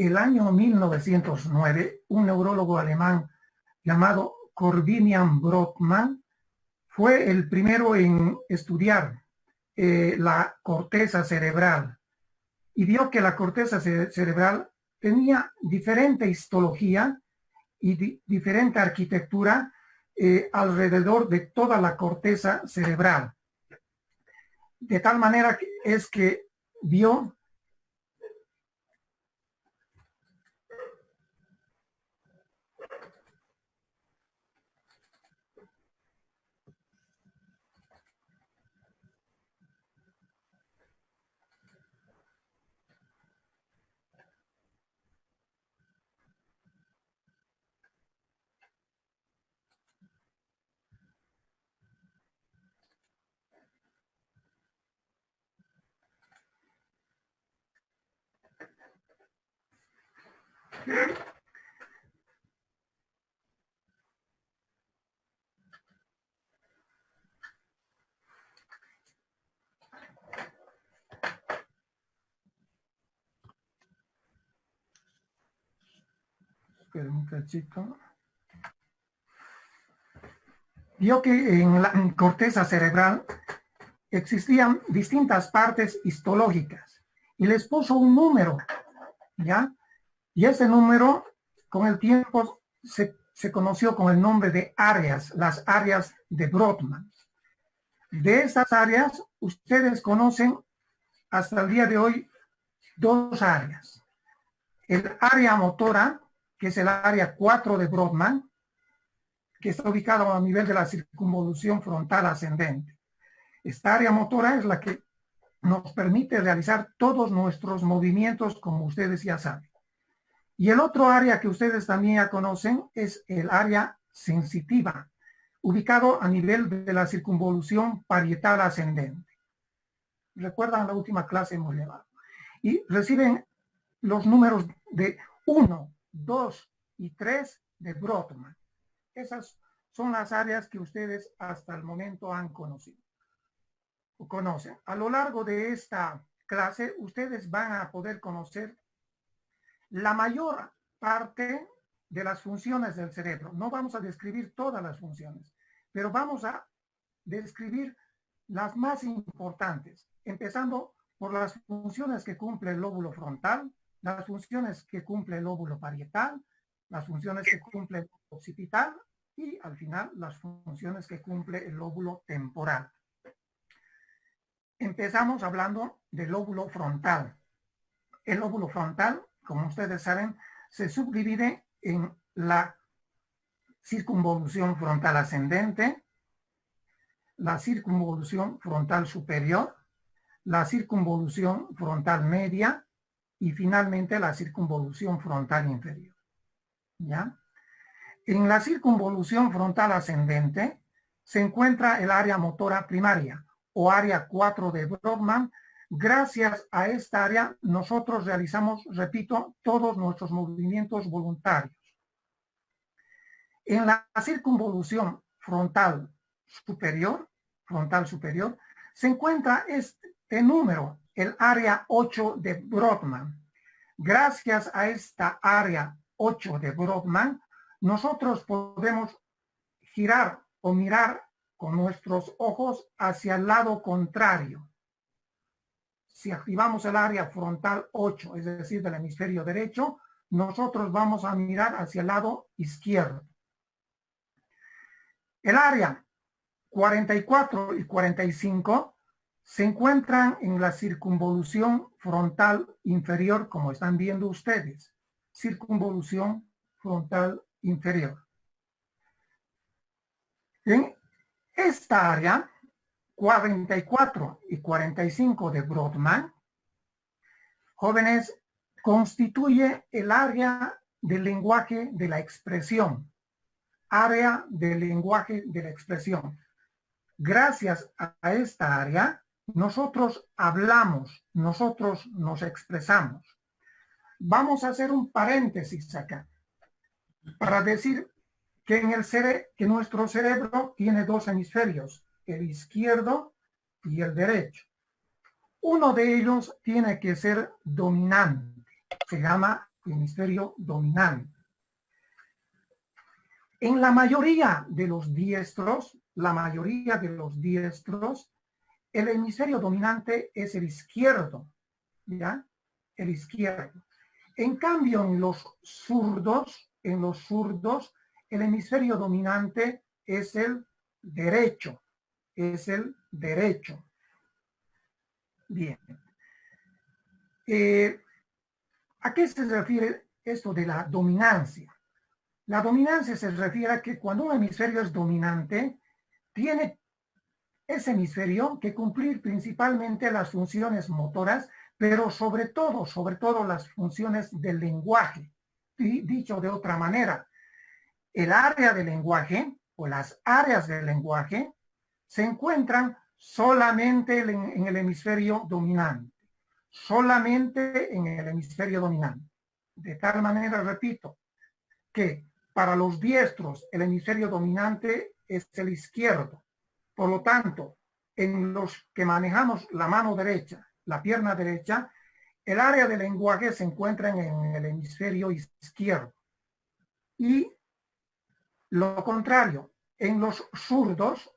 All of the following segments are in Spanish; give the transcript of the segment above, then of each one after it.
el año 1909, un neurólogo alemán llamado Corbinian Brodmann fue el primero en estudiar la corteza cerebral y vio que la corteza cerebral tenía diferente histología y diferente arquitectura alrededor de toda la corteza cerebral. De tal manera que es que vio vio que en la corteza cerebral existían distintas partes histológicas y les puso un número, ¿ya? Y ese número con el tiempo se conoció con el nombre de áreas, las áreas de Brodmann. De estas áreas, ustedes conocen hasta el día de hoy dos áreas. El área motora, que es el área 4 de Brodmann, que está ubicado a nivel de la circunvolución frontal ascendente. Esta área motora es la que nos permite realizar todos nuestros movimientos, como ustedes ya saben. Y el otro área que ustedes también ya conocen es el área sensitiva, ubicado a nivel de la circunvolución parietal ascendente. ¿Recuerdan la última clase hemos llevado? Y reciben los números de 1, 2 y 3 de Brodmann. Esas son las áreas que ustedes hasta el momento han conocido o conocen. A lo largo de esta clase, ustedes van a poder conocer la mayor parte de las funciones del cerebro. No vamos a describir todas las funciones, pero vamos a describir las más importantes, empezando por las funciones que cumple el lóbulo frontal, las funciones que cumple el lóbulo parietal, las funciones que cumple el lóbulo occipital y al final las funciones que cumple el lóbulo temporal. Empezamos hablando del lóbulo frontal. El lóbulo frontal, como ustedes saben, se subdivide en la circunvolución frontal ascendente, la circunvolución frontal superior, la circunvolución frontal media y finalmente la circunvolución frontal inferior. ¿Ya? En la circunvolución frontal ascendente se encuentra el área motora primaria o área 4 de Brodmann. Gracias a esta área nosotros realizamos, repito, todos nuestros movimientos voluntarios. En la circunvolución frontal superior, se encuentra este número, el área 8 de Brodmann. Gracias a esta área 8 de Brodmann, nosotros podemos girar o mirar con nuestros ojos hacia el lado contrario. Si activamos el área frontal 8, es decir, del hemisferio derecho, nosotros vamos a mirar hacia el lado izquierdo. El área 44 y 45 se encuentran en la circunvolución frontal inferior, como están viendo ustedes. Circunvolución frontal inferior. En esta área, 44 y 45 de Brodmann, jóvenes, constituye el área del lenguaje de la expresión. Área del lenguaje de la expresión. Gracias a esta área, nosotros hablamos, nosotros nos expresamos. Vamos a hacer un paréntesis acá para decir que, que nuestro cerebro tiene dos hemisferios, el izquierdo y el derecho. Uno de ellos tiene que ser dominante, se llama hemisferio dominante. En la mayoría de los diestros, el hemisferio dominante es el izquierdo, ¿ya? El izquierdo. En cambio, en los zurdos, el hemisferio dominante es el derecho, Bien. ¿A qué se refiere esto de la dominancia? La dominancia se refiere a que cuando un hemisferio es dominante, tiene ese hemisferio que cumplir principalmente las funciones motoras, pero sobre todo las funciones del lenguaje. Dicho de otra manera, el área del lenguaje o las áreas del lenguaje se encuentran solamente en el hemisferio dominante. Solamente en el hemisferio dominante. De tal manera, repito, que para los diestros el hemisferio dominante es el izquierdo. Por lo tanto, en los que manejamos la mano derecha, la pierna derecha, el área del lenguaje se encuentra en el hemisferio izquierdo. Y lo contrario, en los zurdos,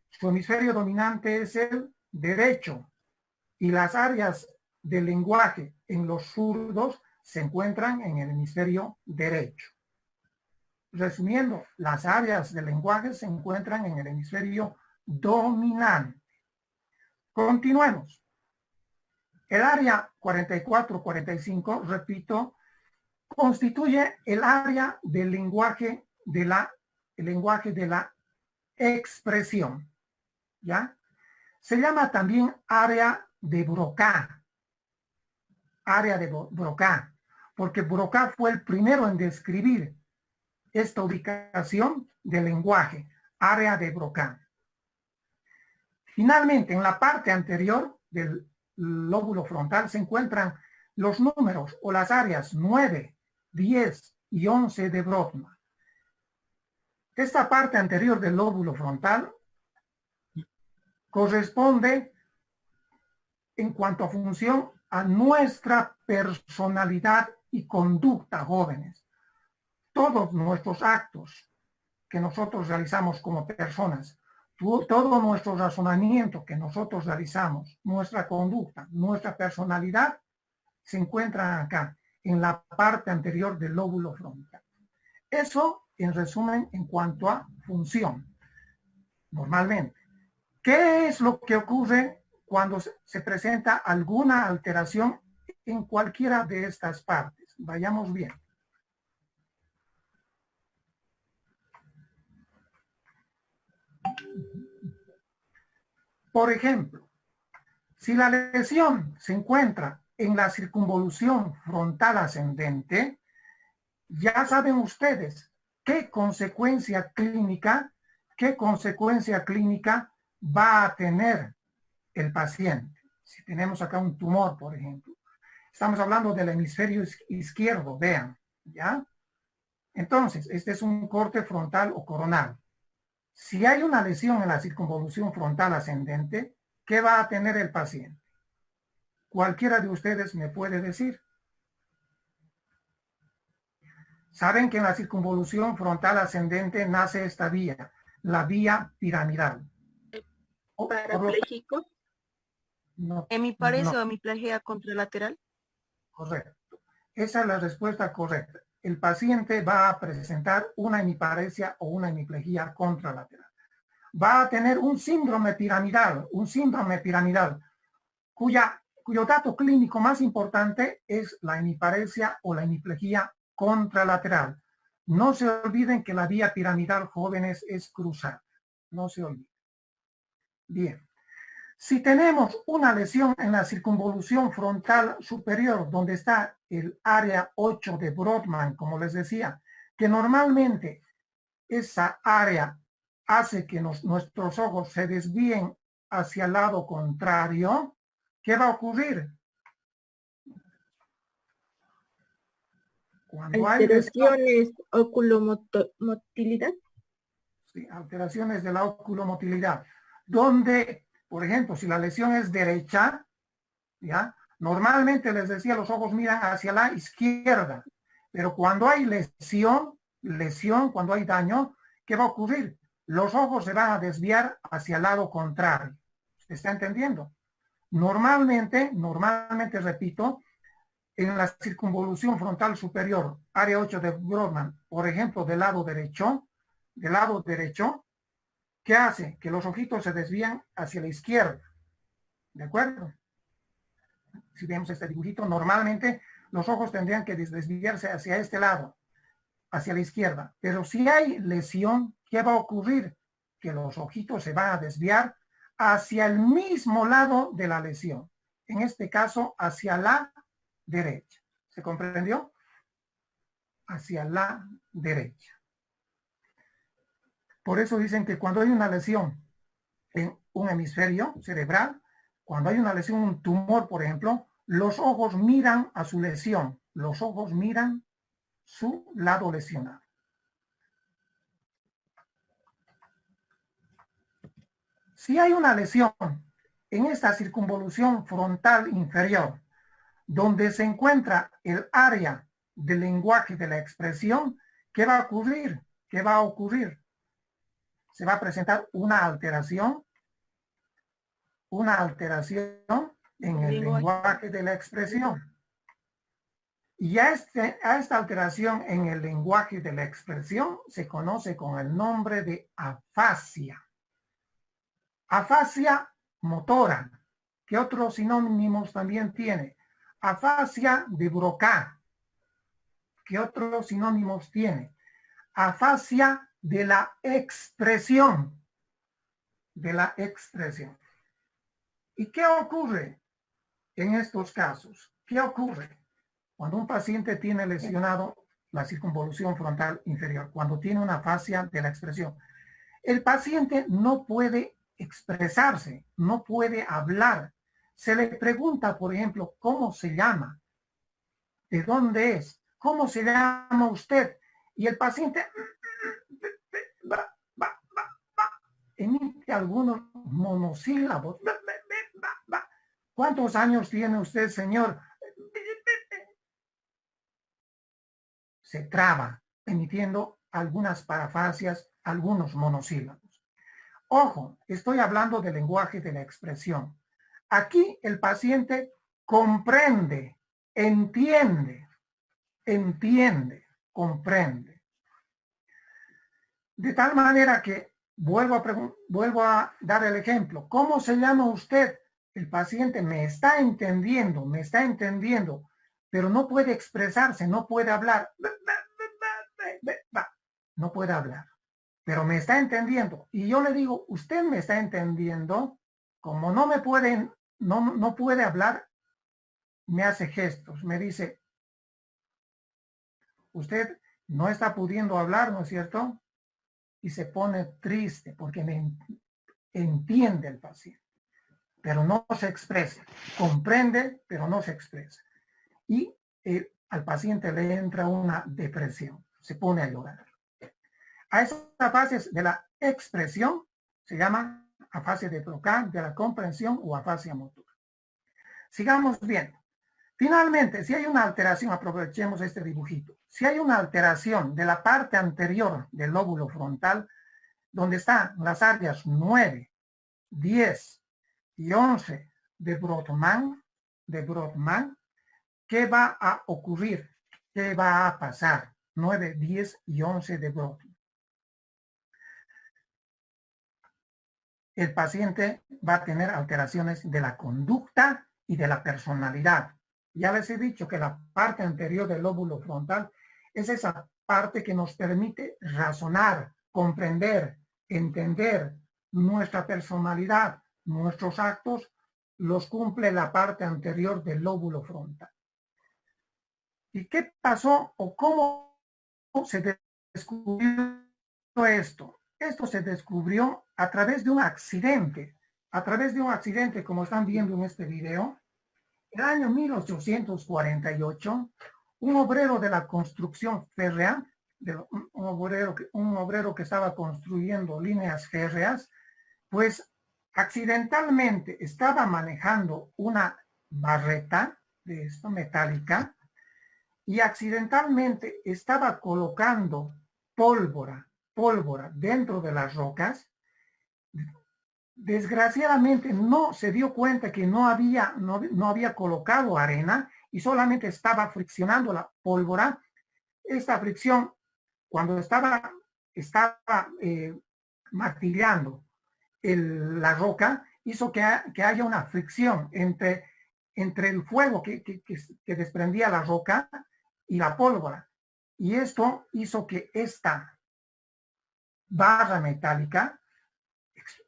su hemisferio dominante es el derecho. Y las áreas del lenguaje en los zurdos se encuentran en el hemisferio derecho. Resumiendo, las áreas del lenguaje se encuentran en el hemisferio dominante. Continuemos. El área 44-45, repito, constituye el área del lenguaje de la expresión, ¿ya? Se llama también área de Broca. Porque Broca fue el primero en describir esta ubicación del lenguaje, área de Broca. Finalmente, en la parte anterior del lóbulo frontal se encuentran los números o las áreas 9, 10 y 11 de Brodmann. Esta parte anterior del lóbulo frontal corresponde en cuanto a función a nuestra personalidad y conducta, jóvenes. Todos nuestros actos que nosotros realizamos como personas, todo nuestro razonamiento que nosotros realizamos, nuestra conducta, nuestra personalidad, se encuentran acá, en la parte anterior del lóbulo frontal. Eso, en resumen, en cuanto a función. Normalmente, ¿qué es lo que ocurre cuando se presenta alguna alteración en cualquiera de estas partes? Vayamos bien. Por ejemplo, si la lesión se encuentra en la circunvolución frontal ascendente, ya saben ustedes qué consecuencia clínica va a tener el paciente. Si tenemos acá un tumor, por ejemplo. Estamos hablando del hemisferio izquierdo, vean, ¿ya? Entonces, este es un corte frontal o coronal. Si hay una lesión en la circunvolución frontal ascendente, ¿qué va a tener el paciente? Cualquiera de ustedes me puede decir. Saben que en la circunvolución frontal ascendente nace esta vía, la vía piramidal. ¿Parapléjico? No, ¿Hemiparesia no. o hemiplegia contralateral? Correcto. Esa es la respuesta correcta. El paciente va a presentar una hemiparesia o una hemiplegia contralateral. Va a tener un síndrome piramidal, cuyo dato clínico más importante es la hemiparesia o la hemiplegia contralateral. No se olviden que la vía piramidal, jóvenes, es cruzada. No se olviden. Bien. Si tenemos una lesión en la circunvolución frontal superior, donde está el área 8 de Brodmann, como les decía, que normalmente esa área hace que nuestros ojos se desvíen hacia el lado contrario, ¿qué va a ocurrir? Cuando alteraciones oculomotilidad. Sí, alteraciones de la oculomotilidad, donde, por ejemplo, si la lesión es derecha, ¿ya? Normalmente les decía, los ojos miran hacia la izquierda, pero cuando hay lesión, cuando hay daño, ¿qué va a ocurrir? Los ojos se van a desviar hacia el lado contrario. ¿Se está entendiendo? Normalmente, repito, en la circunvolución frontal superior, área 8 de Brodmann, por ejemplo, del lado derecho, ¿qué hace? Que los ojitos se desvían hacia la izquierda. ¿De acuerdo? Si vemos este dibujito, normalmente los ojos tendrían que desviarse hacia este lado, hacia la izquierda. Pero si hay lesión, ¿qué va a ocurrir? Que los ojitos se van a desviar hacia el mismo lado de la lesión. En este caso, hacia la derecha. ¿Se comprendió? Hacia la derecha. Por eso dicen que cuando hay una lesión en un hemisferio cerebral, cuando hay una lesión, un tumor, por ejemplo, los ojos miran a su lesión. Los ojos miran su lado lesionado. Si hay una lesión en esta circunvolución frontal inferior, donde se encuentra el área del lenguaje de la expresión, ¿qué va a ocurrir? ¿Qué va a ocurrir? Se va a presentar una alteración en el lenguaje de la expresión. Y a esta alteración en el lenguaje de la expresión se conoce con el nombre de afasia. Afasia motora. ¿Qué otros sinónimos también tiene? Afasia de Broca. ¿Qué otros sinónimos tiene? Afasia de la expresión. De la expresión. ¿Y qué ocurre en estos casos? ¿Qué ocurre cuando un paciente tiene lesionado la circunvolución frontal inferior? Cuando tiene una afasia de la expresión. El paciente no puede expresarse, no puede hablar. Se le pregunta, por ejemplo, ¿cómo se llama? ¿De dónde es? ¿Cómo se llama usted? Y el paciente emite algunos monosílabos. ¿Cuántos años tiene usted, señor? Se traba, emitiendo algunas parafasias, algunos monosílabos. Ojo, estoy hablando del lenguaje de la expresión. Aquí el paciente comprende, entiende, comprende. De tal manera que vuelvo a dar el ejemplo. ¿Cómo se llama usted? El paciente me está entendiendo, pero no puede expresarse, no puede hablar. No puede hablar, pero me está entendiendo. Y yo le digo, usted me está entendiendo. Como no puede hablar, me hace gestos, me dice, usted no está pudiendo hablar, ¿no es cierto? Y se pone triste porque me entiende el paciente, pero no se expresa. Comprende, pero no se expresa. Y al paciente le entra una depresión, se pone a llorar. A esa fase de la expresión se llama afasia de Broca, de la comprensión o afasia motora. Sigamos viendo. Finalmente, si hay una alteración, aprovechemos este dibujito. Si hay una alteración de la parte anterior del lóbulo frontal, donde están las áreas 9, 10 y 11 de Brodmann, ¿qué va a ocurrir? ¿Qué va a pasar? 9, 10 y 11 de Brodmann. El paciente va a tener alteraciones de la conducta y de la personalidad. Ya les he dicho que la parte anterior del lóbulo frontal es esa parte que nos permite razonar, comprender, entender nuestra personalidad, nuestros actos, los cumple la parte anterior del lóbulo frontal. ¿Y qué pasó o cómo se descubrió esto? Esto se descubrió a través de un accidente. A través de un accidente, como están viendo en este video. En el año 1848, un obrero de la construcción férrea, un obrero que estaba construyendo líneas férreas, pues accidentalmente estaba manejando una barreta de esto, metálica, y accidentalmente estaba colocando pólvora dentro de las rocas. Desgraciadamente no se dio cuenta que no había colocado arena y solamente estaba friccionando la pólvora. Esta fricción, cuando estaba martillando la roca, hizo que haya una fricción entre el fuego que desprendía la roca y la pólvora. Y esto hizo que esta barra metálica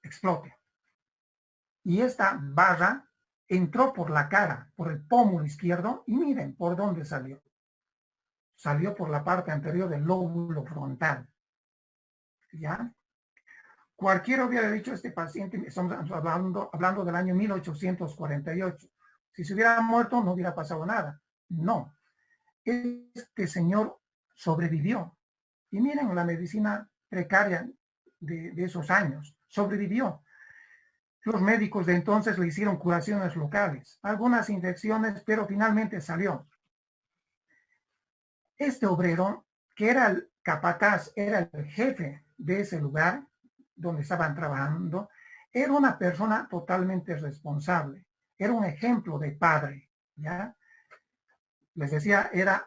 explote. Y esta barra entró por la cara, por el pómulo izquierdo, y miren por dónde salió. Salió por la parte anterior del lóbulo frontal. ¿Ya? Cualquiera hubiera dicho, este paciente, estamos hablando del año 1848, si se hubiera muerto no hubiera pasado nada. No, este señor sobrevivió. Y miren la medicina precaria de esos años, sobrevivió. Los médicos de entonces le hicieron curaciones locales, algunas infecciones, pero finalmente salió. Este obrero, que era el capataz, era el jefe de ese lugar donde estaban trabajando, era una persona totalmente responsable, era un ejemplo de padre, ¿ya? Les decía, era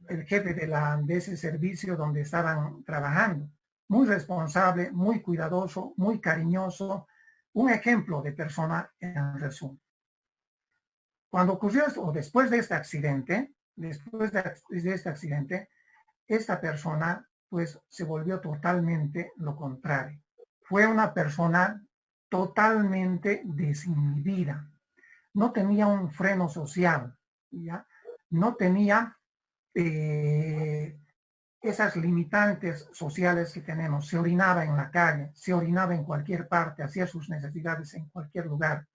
el jefe de ese servicio donde estaban trabajando, muy responsable, muy cuidadoso, muy cariñoso, un ejemplo de persona en resumen. Cuando ocurrió esto, o después de este accidente, esta persona pues se volvió totalmente lo contrario. Fue una persona totalmente desinhibida. No tenía un freno social, ¿ya? No tenía esas limitantes sociales que tenemos. Se orinaba en la calle, se orinaba en cualquier parte, hacía sus necesidades en cualquier lugar.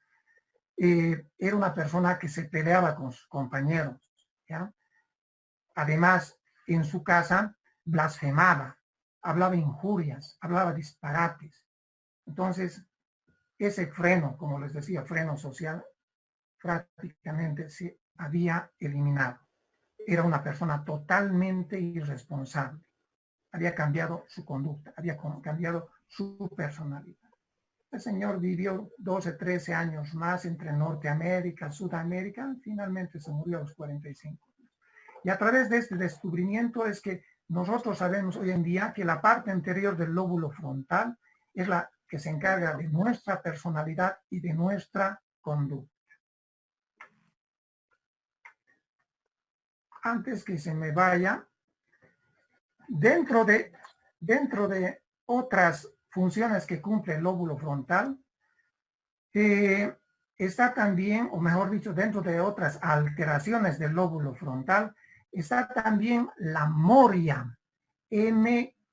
Era una persona que se peleaba con sus compañeros, ¿ya? Además, en su casa blasfemaba, hablaba injurias, hablaba disparates. Entonces, ese freno, como les decía, freno social, prácticamente se había eliminado. Era una persona totalmente irresponsable. Había cambiado su conducta, había cambiado su personalidad. El señor vivió 12, 13 años más entre Norteamérica, Sudamérica, finalmente se murió a los 45. Y a través de este descubrimiento es que nosotros sabemos hoy en día que la parte anterior del lóbulo frontal es la que se encarga de nuestra personalidad y de nuestra conducta. Antes que se me vaya, dentro de otras funciones que cumple el lóbulo frontal, está también, o mejor dicho, dentro de otras alteraciones del lóbulo frontal, está también la moria, M-O-R-I-A,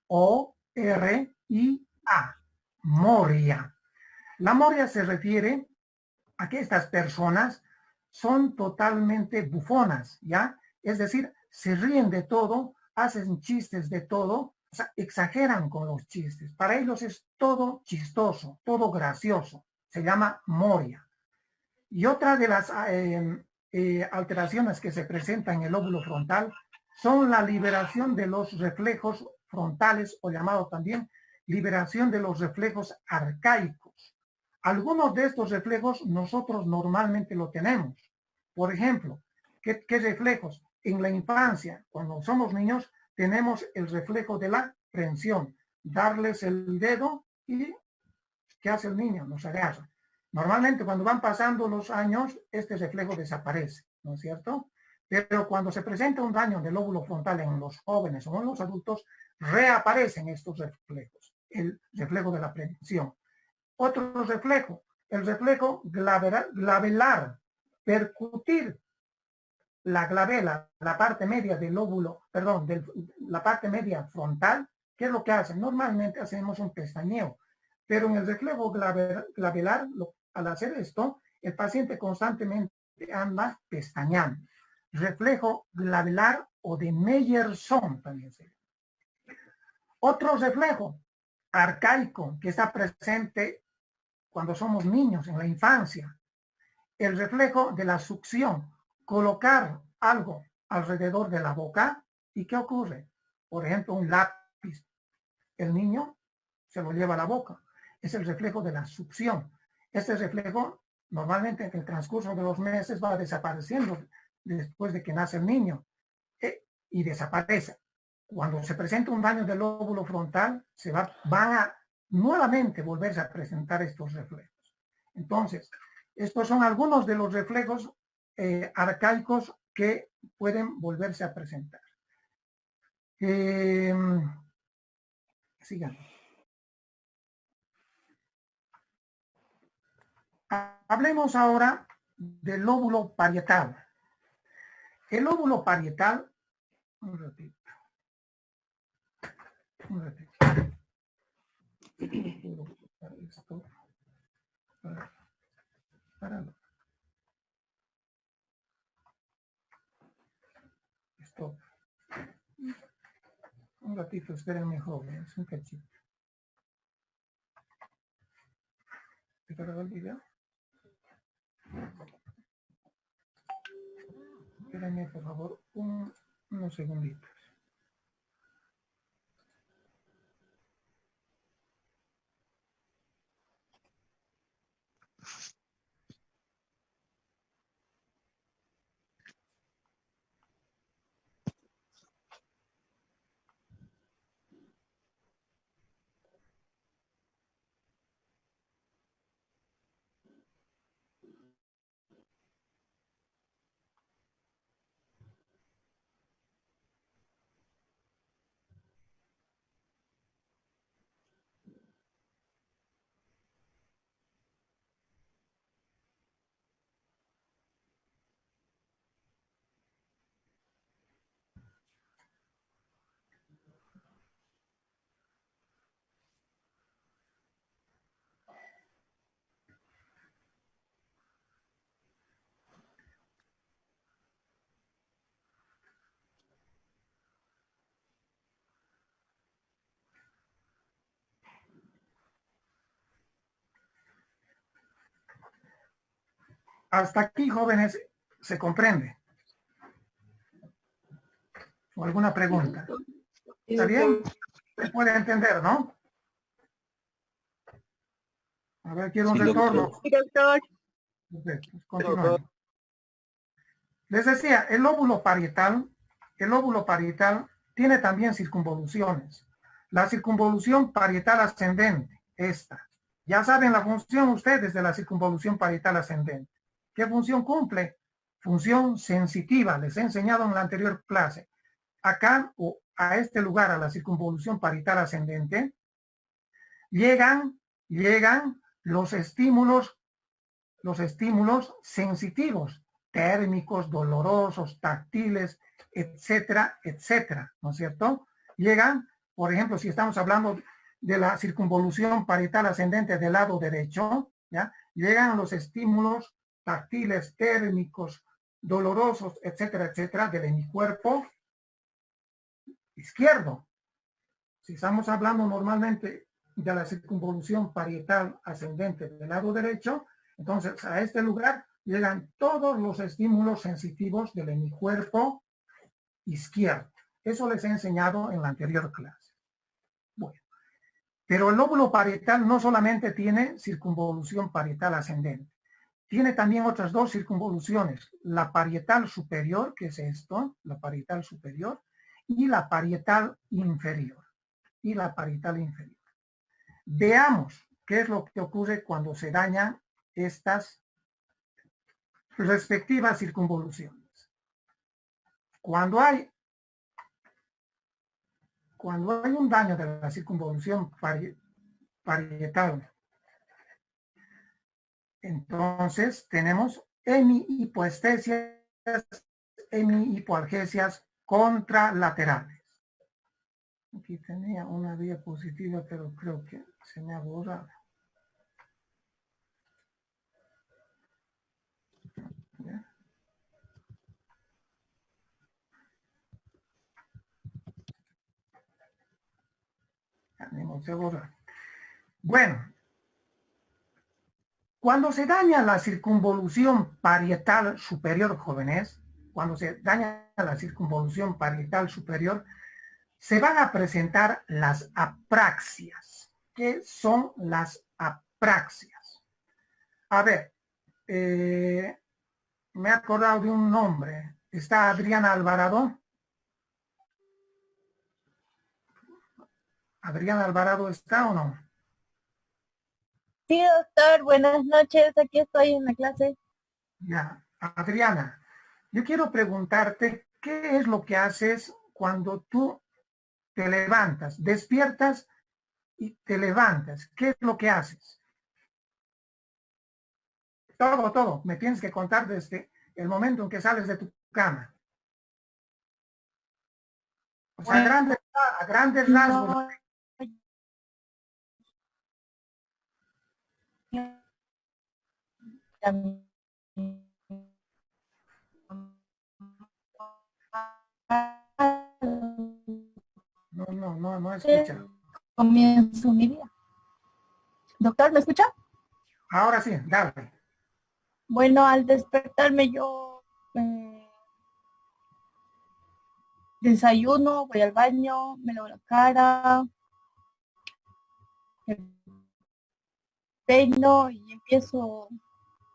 moria. La moria se refiere a que estas personas son totalmente bufonas, ¿ya? Es decir, se ríen de todo, hacen chistes de todo, o sea, exageran con los chistes. Para ellos es todo chistoso, todo gracioso. Se llama moria. Y otra de las alteraciones que se presentan en el lóbulo frontal son la liberación de los reflejos frontales, o llamado también liberación de los reflejos arcaicos. Algunos de estos reflejos nosotros normalmente lo tenemos. Por ejemplo, ¿qué reflejos? En la infancia, cuando somos niños, tenemos el reflejo de la prensión. Darles el dedo y ¿qué hace el niño? Nos agarra. Normalmente cuando van pasando los años, este reflejo desaparece, ¿no es cierto? Pero cuando se presenta un daño del lóbulo frontal en los jóvenes o en los adultos, reaparecen estos reflejos. El reflejo de la prensión. Otro reflejo, el reflejo glabelar, percutir la glabela, la parte media del lóbulo, perdón, la parte media frontal. ¿Qué es lo que hacen? Normalmente hacemos un pestañeo, pero en el reflejo glabelar, al hacer esto, el paciente constantemente anda pestañeando. Reflejo glabelar o de Meyerson también se llama. Otro reflejo arcaico que está presente cuando somos niños, en la infancia, el reflejo de la succión. Colocar algo alrededor de la boca y ¿qué ocurre? Por ejemplo, un lápiz. El niño se lo lleva a la boca. Es el reflejo de la succión. Este reflejo normalmente en el transcurso de los meses va desapareciendo después de que nace el niño y desaparece. Cuando se presenta un daño del lóbulo frontal, van a nuevamente volverse a presentar estos reflejos. Entonces, estos son algunos de los reflejos arcaicos que pueden volverse a presentar. Sigamos. Hablemos ahora del lóbulo parietal. El lóbulo parietal, un ratito. Esto para esto. Un ratito, espérenme, jóvenes, un cachito. ¿Te cargó el video? Espérenme, por favor, unos segunditos. Hasta aquí, jóvenes, se comprende. ¿O alguna pregunta? ¿Está bien? Se puede entender, ¿no? A ver, quiero un retorno. Sí, doctor. Perfecto, continuamos. Les decía, el lóbulo parietal tiene también circunvoluciones. La circunvolución parietal ascendente, esta. Ya saben la función ustedes de la circunvolución parietal ascendente. ¿Qué función cumple? Función sensitiva, les he enseñado en la anterior clase. Acá, o a este lugar, a la circunvolución parietal ascendente, llegan los estímulos sensitivos, térmicos, dolorosos, táctiles, etcétera, etcétera, ¿no es cierto? Llegan, por ejemplo, si estamos hablando de la circunvolución parietal ascendente del lado derecho, ¿ya? Llegan los estímulos táctiles, térmicos, dolorosos, etcétera, etcétera, del hemicuerpo izquierdo. Si estamos hablando normalmente de la circunvolución parietal ascendente del lado derecho, entonces a este lugar llegan todos los estímulos sensitivos del hemicuerpo izquierdo. Eso les he enseñado en la anterior clase. Bueno, pero el lóbulo parietal no solamente tiene circunvolución parietal ascendente, tiene también otras dos circunvoluciones, la parietal superior, que es esto, la parietal superior, y la parietal inferior. Veamos qué es lo que ocurre cuando se dañan estas respectivas circunvoluciones. Cuando hay un daño de la circunvolución parietal, entonces tenemos hemihipoestesias, hemihipoalgesias contralaterales. Aquí tenía una diapositiva, pero creo que se me ha borrado. ¿Ya? Se borra. Bueno, Cuando se daña la circunvolución parietal superior, jóvenes, cuando se daña la circunvolución parietal superior, se van a presentar las apraxias. ¿Qué son las apraxias? A ver, me he acordado de un nombre. ¿Está Adriana Alvarado? ¿Adriana Alvarado está o no? Sí, doctor, buenas noches, aquí estoy en la clase. Ya, Adriana, yo quiero preguntarte, ¿qué es lo que haces cuando tú te levantas, despiertas y te levantas? ¿Qué es lo que haces? Todo. Me tienes que contar desde el momento en que sales de tu cama. O sea, a grandes rasgos. No, No he escuchado. comienzo mi día. Doctor, ¿me escucha? Ahora sí, dale. Bueno, al despertarme yo desayuno, voy al baño, me lavo la cara, me peino y empiezo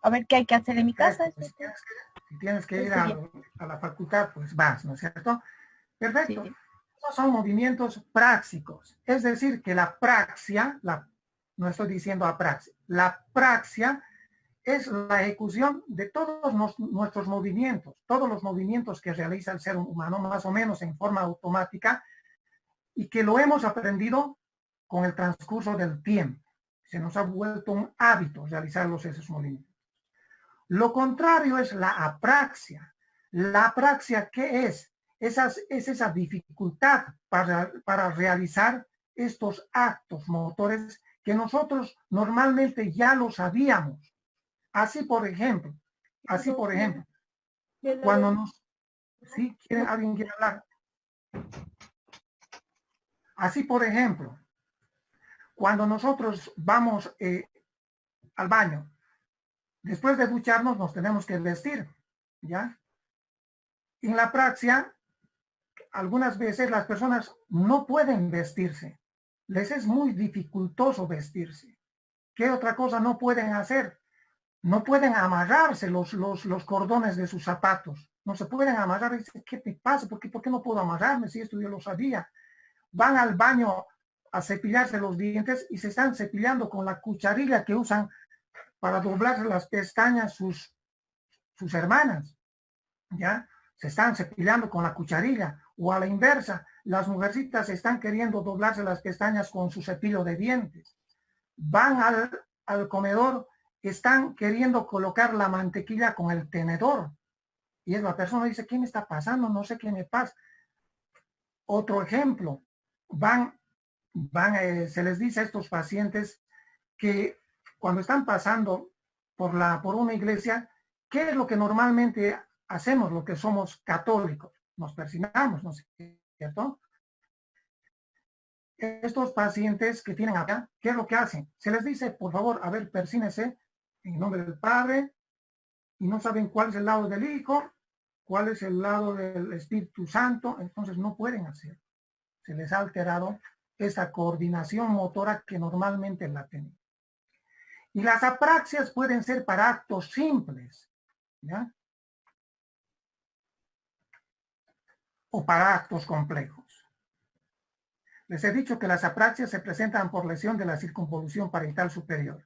a ver qué hay que hacer en mi casa. Si tienes que ir a la facultad, pues vas, ¿no es cierto? Perfecto. Sí. Estos son movimientos prácticos. Es decir, que la praxia, no estoy diciendo apraxia, la praxia es la ejecución de todos nuestros movimientos, todos los movimientos que realiza el ser humano, más o menos en forma automática, y que lo hemos aprendido con el transcurso del tiempo. Se nos ha vuelto un hábito realizar esos movimientos. Lo contrario es la apraxia. La apraxia, ¿qué es? Es esa dificultad para realizar estos actos motores que nosotros normalmente ya lo sabíamos. Así por ejemplo, cuando nos... ¿Sí? ¿Alguien quiere hablar? Así por ejemplo, cuando nosotros vamos al baño, después de ducharnos nos tenemos que vestir, ¿ya? En la praxia, algunas veces las personas no pueden vestirse. Les es muy dificultoso vestirse. ¿Qué otra cosa no pueden hacer? No pueden amarrarse los cordones de sus zapatos. No se pueden amarrar. Dicen, ¿qué te pasa? ¿Por qué no puedo amarrarme si esto yo lo sabía? Van al baño a cepillarse los dientes y se están cepillando con la cucharilla que usan para doblarse las pestañas sus hermanas. ¿Ya? Se están cepillando con la cucharilla, o a la inversa, las mujercitas están queriendo doblarse las pestañas con su cepillo de dientes. Van al comedor, están queriendo colocar la mantequilla con el tenedor. Y la persona dice, ¿qué me está pasando? No sé qué me pasa. Otro ejemplo, se les dice a estos pacientes que cuando están pasando por una iglesia, ¿qué es lo que normalmente hacemos los que somos católicos? Nos persignamos, ¿no es cierto? Estos pacientes que tienen acá, ¿qué es lo que hacen? Se les dice, por favor, a ver, persínese en nombre del Padre, y no saben cuál es el lado del Hijo, cuál es el lado del Espíritu Santo, entonces no pueden hacer. Se les ha alterado esa coordinación motora que normalmente la tienen. Y las apraxias pueden ser para actos simples, ¿ya? O para actos complejos. Les he dicho que las apraxias se presentan por lesión de la circunvolución parietal superior.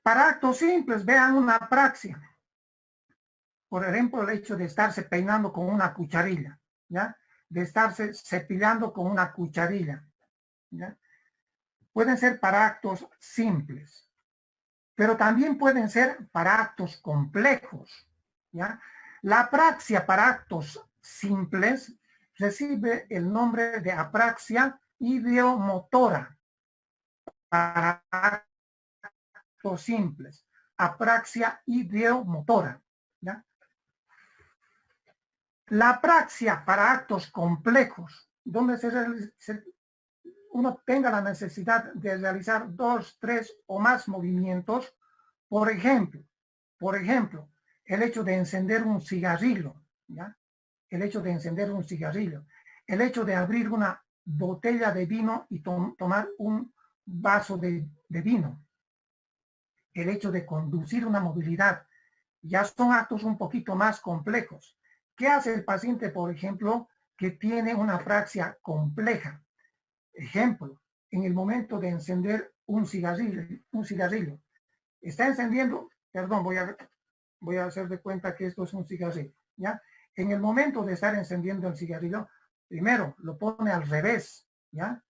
Para actos simples, vean una apraxia. Por ejemplo, el hecho de estarse peinando con una cucharilla, ¿ya? De estarse cepillando con una cucharilla, ¿ya? Pueden ser para actos simples, pero también pueden ser para actos complejos, ¿ya? La apraxia para actos simples recibe el nombre de apraxia ideomotora. Para actos simples, apraxia ideomotora, ¿ya? La apraxia para actos complejos, ¿dónde se uno tenga la necesidad de realizar 2, 3 o más movimientos, por ejemplo, el hecho de encender un cigarrillo, ¿ya? El hecho de encender un cigarrillo, el hecho de abrir una botella de vino y tomar un vaso de vino, el hecho de conducir una movilidad, ya son actos un poquito más complejos. ¿Qué hace el paciente, por ejemplo, que tiene una apraxia compleja? Ejemplo, en el momento de encender un cigarrillo, está encendiendo, perdón, voy a hacer de cuenta que esto es un cigarrillo, ¿ya? En el momento de estar encendiendo el cigarrillo, primero lo pone al revés, ¿ya?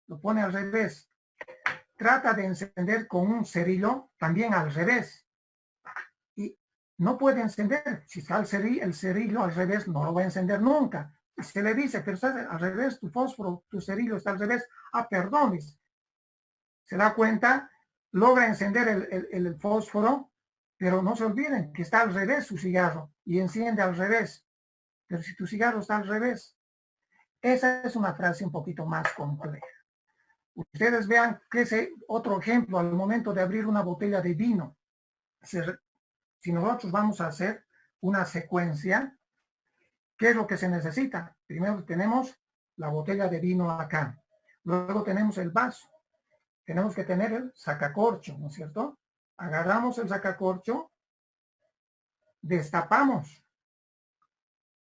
Lo pone al revés. Trata de encender con un cerillo también al revés. Y no puede encender. Si está el cerillo al revés, no lo va a encender nunca. Y se le dice, pero está al revés, tu fósforo, tu cerillo está al revés. Ah, perdón. Se da cuenta, logra encender el fósforo, pero no se olviden que está al revés su cigarro y enciende al revés. Pero si tu cigarro está al revés, esa es una frase un poquito más compleja. Ustedes vean que ese otro ejemplo al momento de abrir una botella de vino. Si nosotros vamos a hacer una secuencia, ¿qué es lo que se necesita? Primero tenemos la botella de vino acá. Luego tenemos el vaso. Tenemos que tener el sacacorcho, ¿no es cierto? Agarramos el sacacorcho, destapamos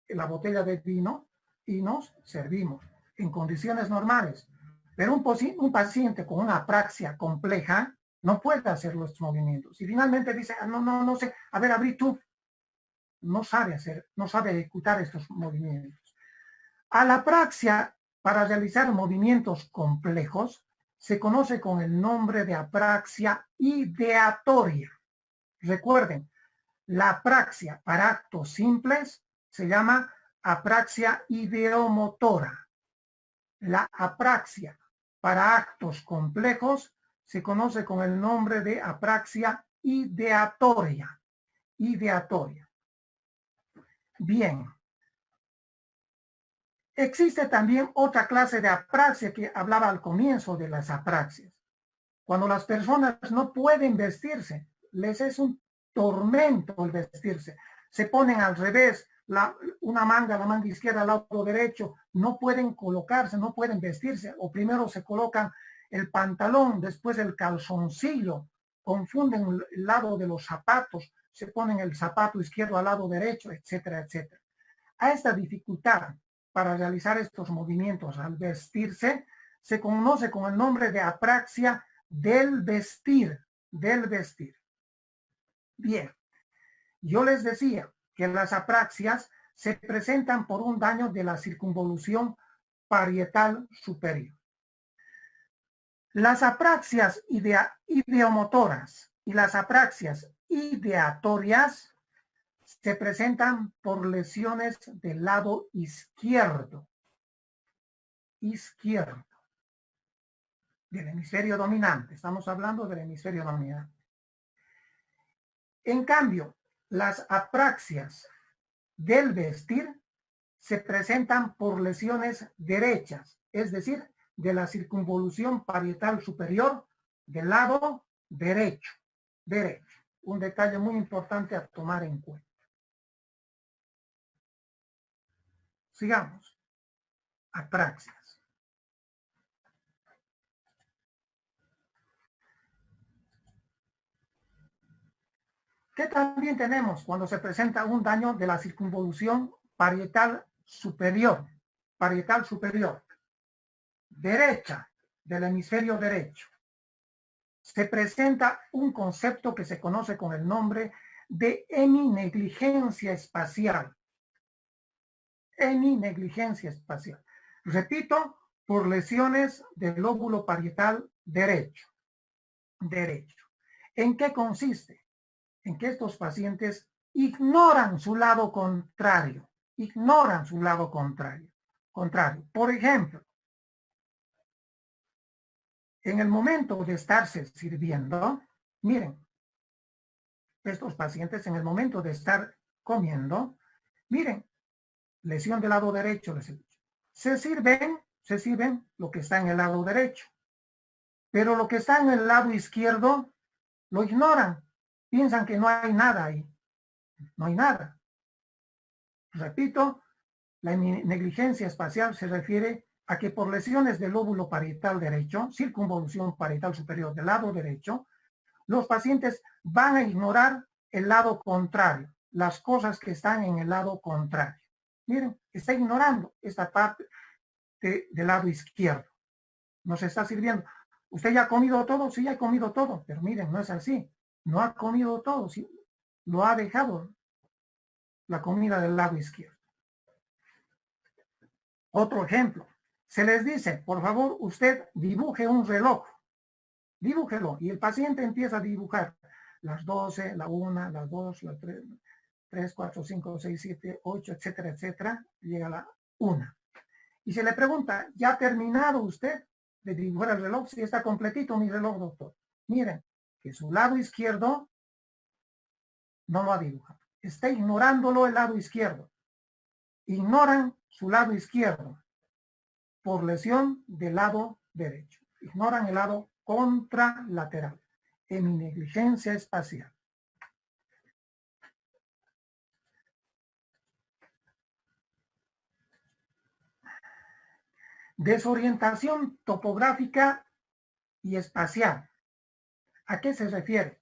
la botella de vino y nos servimos en condiciones normales. Pero un paciente con una apraxia compleja no puede hacer los movimientos. Y finalmente dice, no sé, a ver, abrí tú. No sabe ejecutar estos movimientos. A la apraxia, para realizar movimientos complejos, se conoce con el nombre de apraxia ideatoria. Recuerden, la apraxia para actos simples se llama apraxia ideomotora. La apraxia para actos complejos se conoce con el nombre de apraxia ideatoria. Bien. Existe también otra clase de apraxia que hablaba al comienzo de las apraxias. Cuando las personas no pueden vestirse, les es un tormento el vestirse. Se ponen al revés, la manga izquierda al lado derecho, no pueden colocarse, no pueden vestirse, o primero se colocan el pantalón, después el calzoncillo, confunden el lado de los zapatos, se ponen el zapato izquierdo al lado derecho, etcétera, etcétera. A esta dificultad para realizar estos movimientos al vestirse se conoce con el nombre de apraxia del vestir. Bien, yo les decía que las apraxias se presentan por un daño de la circunvolución parietal superior. Las apraxias ideomotoras y las apraxias ideatorias se presentan por lesiones del lado izquierdo, del hemisferio dominante. Estamos hablando del hemisferio dominante. En cambio, las apraxias del vestir se presentan por lesiones derechas, es decir, de la circunvolución parietal superior del lado derecho. Un detalle muy importante a tomar en cuenta. Sigamos. Apraxias. ¿Qué también tenemos cuando se presenta un daño de la circunvolución parietal superior? Derecha, del hemisferio derecho. Se presenta un concepto que se conoce con el nombre de heminegligencia espacial. Repito, por lesiones del lóbulo parietal derecho. ¿En qué consiste? En que estos pacientes ignoran su lado contrario. Por ejemplo, en el momento de estarse sirviendo, miren, estos pacientes en el momento de estar comiendo, miren, lesión del lado derecho, les he dicho, se sirven se sirven lo que está en el lado derecho. Pero lo que está en el lado izquierdo lo ignoran. Piensan que no hay nada ahí. No hay nada. Repito, la negligencia espacial se refiere a que por lesiones del lóbulo parietal derecho, circunvolución parietal superior del lado derecho, los pacientes van a ignorar el lado contrario, las cosas que están en el lado contrario. Miren, está ignorando esta parte del lado izquierdo. Nos está sirviendo. ¿Usted ya ha comido todo? Sí, ya ha comido todo, pero miren, no es así. No ha comido todo, sí, lo ha dejado la comida del lado izquierdo. Otro ejemplo. Se les dice, por favor, usted dibuje un reloj. Dibújelo. Y el paciente empieza a dibujar las 12, la 1, las 2, las 3, 4, 5, 6, 7, 8, etcétera, etcétera. Llega a la 1. Y se le pregunta, ¿ya ha terminado usted de dibujar el reloj? Si está completito mi reloj, doctor. Miren, que su lado izquierdo no lo ha dibujado. Está ignorándolo el lado izquierdo. Ignoran su lado izquierdo por lesión del lado derecho. Ignoran el lado contralateral en negligencia espacial. Desorientación topográfica y espacial. ¿A qué se refiere?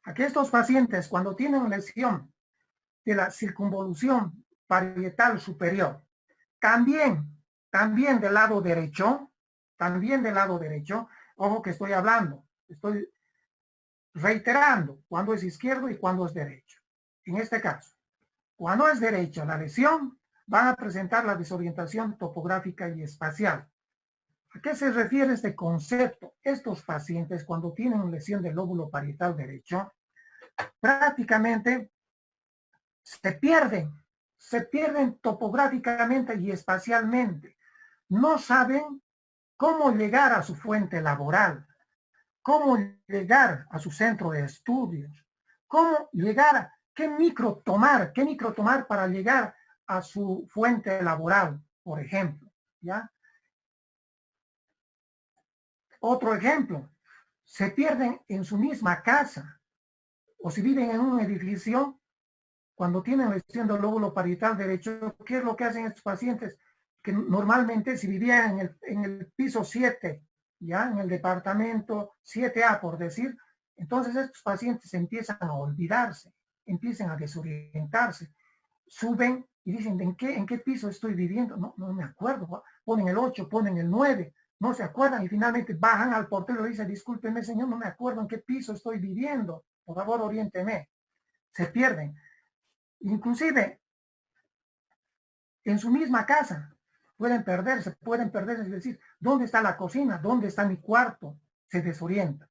A que estos pacientes, cuando tienen lesión de la circunvolución parietal superior, también del lado derecho, ojo que estoy hablando, estoy reiterando cuando es izquierdo y cuando es derecho. En este caso, cuando es derecha la lesión, van a presentar la desorientación topográfica y espacial. ¿A qué se refiere este concepto? Estos pacientes, cuando tienen lesión del lóbulo parietal derecho, prácticamente se pierden topográficamente y espacialmente. No saben cómo llegar a su fuente laboral, cómo llegar a su centro de estudios, cómo llegar a qué micro tomar para llegar a su fuente laboral, por ejemplo, ¿ya? Otro ejemplo, se pierden en su misma casa, o si viven en un edificio, cuando tienen lesión del lóbulo parietal derecho, ¿qué es lo que hacen estos pacientes? Que normalmente si vivían en el piso 7, ya en el departamento 7A, por decir, entonces estos pacientes empiezan a olvidarse, empiezan a desorientarse, suben y dicen, ¿en qué piso estoy viviendo? No me acuerdo, ponen el 8, ponen el 9, no se acuerdan y finalmente bajan al portero y dicen, discúlpeme señor, no me acuerdo en qué piso estoy viviendo, por favor oriénteme. Se pierden. Inclusive, en su misma casa, pueden perderse, es decir, ¿dónde está la cocina? ¿Dónde está mi cuarto? Se desorienta.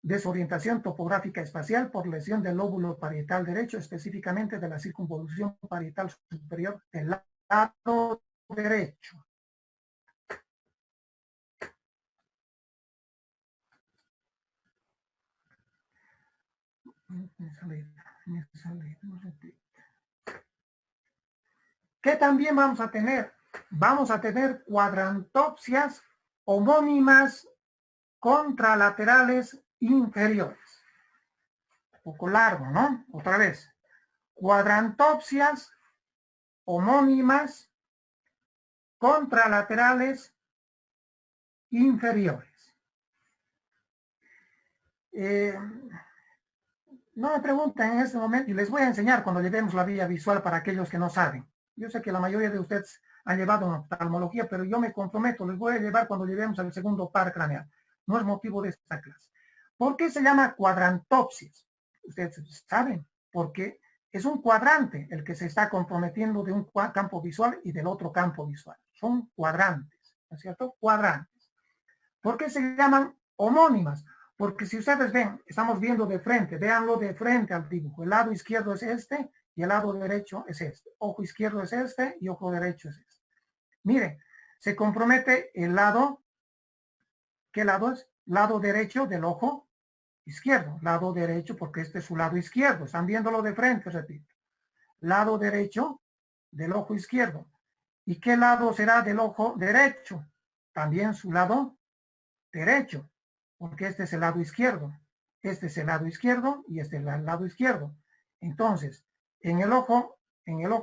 Desorientación topográfica espacial por lesión del lóbulo parietal derecho, específicamente de la circunvolución parietal superior del lado derecho. ¿Qué también vamos a tener? Vamos a tener cuadrantopsias homónimas contralaterales inferiores. Un poco largo, ¿no? Otra vez. Cuadrantopsias homónimas contralaterales inferiores. No me pregunten en este momento, y les voy a enseñar cuando llevemos la vía visual para aquellos que no saben. Yo sé que la mayoría de ustedes han llevado una oftalmología, pero yo me comprometo, les voy a llevar cuando llevemos al segundo par craneal. No es motivo de esta clase. ¿Por qué se llama cuadrantopsis? Ustedes saben, porque es un cuadrante el que se está comprometiendo de un campo visual y del otro campo visual. Son cuadrantes, ¿no es cierto? Cuadrantes. ¿Por qué se llaman homónimas? Porque si ustedes ven, estamos viendo de frente, véanlo de frente al dibujo. El lado izquierdo es este y el lado derecho es este. Ojo izquierdo es este y ojo derecho es este. Miren, se compromete el lado, ¿qué lado es? Lado derecho del ojo izquierdo. Lado derecho porque este es su lado izquierdo. Están viéndolo de frente, repito. Lado derecho del ojo izquierdo. ¿Y qué lado será del ojo derecho? También su lado derecho, porque este es el lado izquierdo. Este es el lado izquierdo y este es el lado izquierdo. Entonces, en el ojo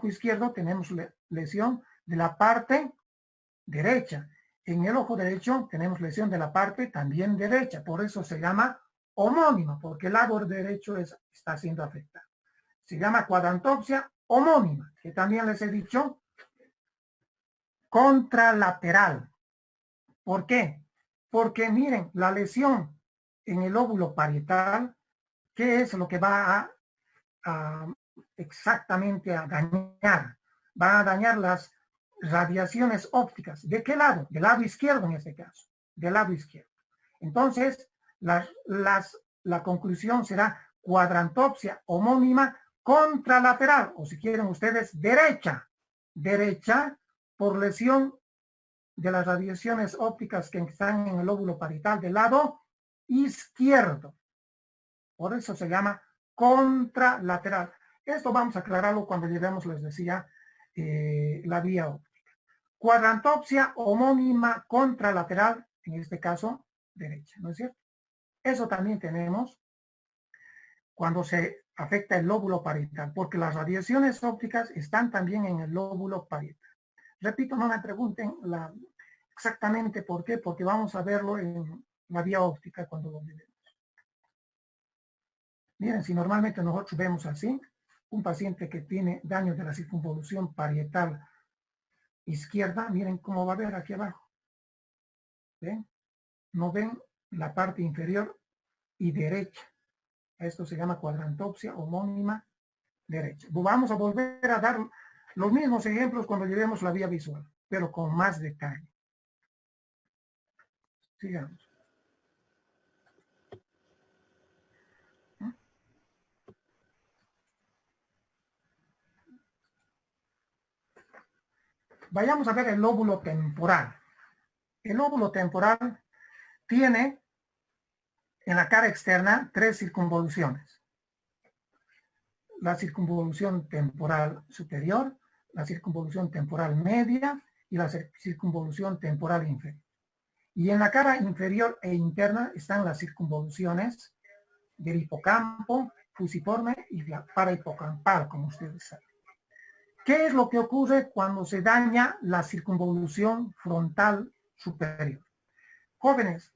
izquierdo tenemos lesión de la parte derecha. En el ojo derecho tenemos lesión de la parte también derecha. Por eso se llama homónima, porque el lado derecho está siendo afectado. Se llama cuadrantopsia homónima, que también les he dicho contralateral. ¿Por qué? Porque miren, la lesión en el lóbulo parietal, ¿qué es lo que va exactamente a dañar? Va a dañar las radiaciones ópticas. ¿De qué lado? Del lado izquierdo en este caso. Del lado izquierdo. Entonces, la conclusión será cuadrantopsia homónima contralateral, o si quieren ustedes, derecha. Derecha por lesión de las radiaciones ópticas que están en el lóbulo parietal del lado izquierdo. Por eso se llama contralateral. Esto vamos a aclararlo cuando llevemos, les decía, la vía óptica. Cuadrantopsia homónima contralateral, en este caso, derecha, ¿no es cierto? Eso también tenemos cuando se afecta el lóbulo parietal, porque las radiaciones ópticas están también en el lóbulo parietal. Repito, no me pregunten exactamente por qué, porque vamos a verlo en la vía óptica cuando lo vemos. Miren, si normalmente nosotros vemos así, un paciente que tiene daño de la circunvolución parietal izquierda, miren cómo va a ver aquí abajo. ¿Ven? No ven la parte inferior y derecha. Esto se llama cuadrantopsia homónima derecha. Vamos a volver a dar los mismos ejemplos cuando llevemos la vía visual, pero con más detalle. Sigamos. Vayamos a ver el lóbulo temporal. El lóbulo temporal tiene en la cara externa 3 circunvoluciones. La circunvolución temporal superior, la circunvolución temporal media y la circunvolución temporal inferior. Y en la cara inferior e interna están las circunvoluciones del hipocampo, fusiforme y la parahipocampal, como ustedes saben. ¿Qué es lo que ocurre cuando se daña la circunvolución frontal superior? Jóvenes,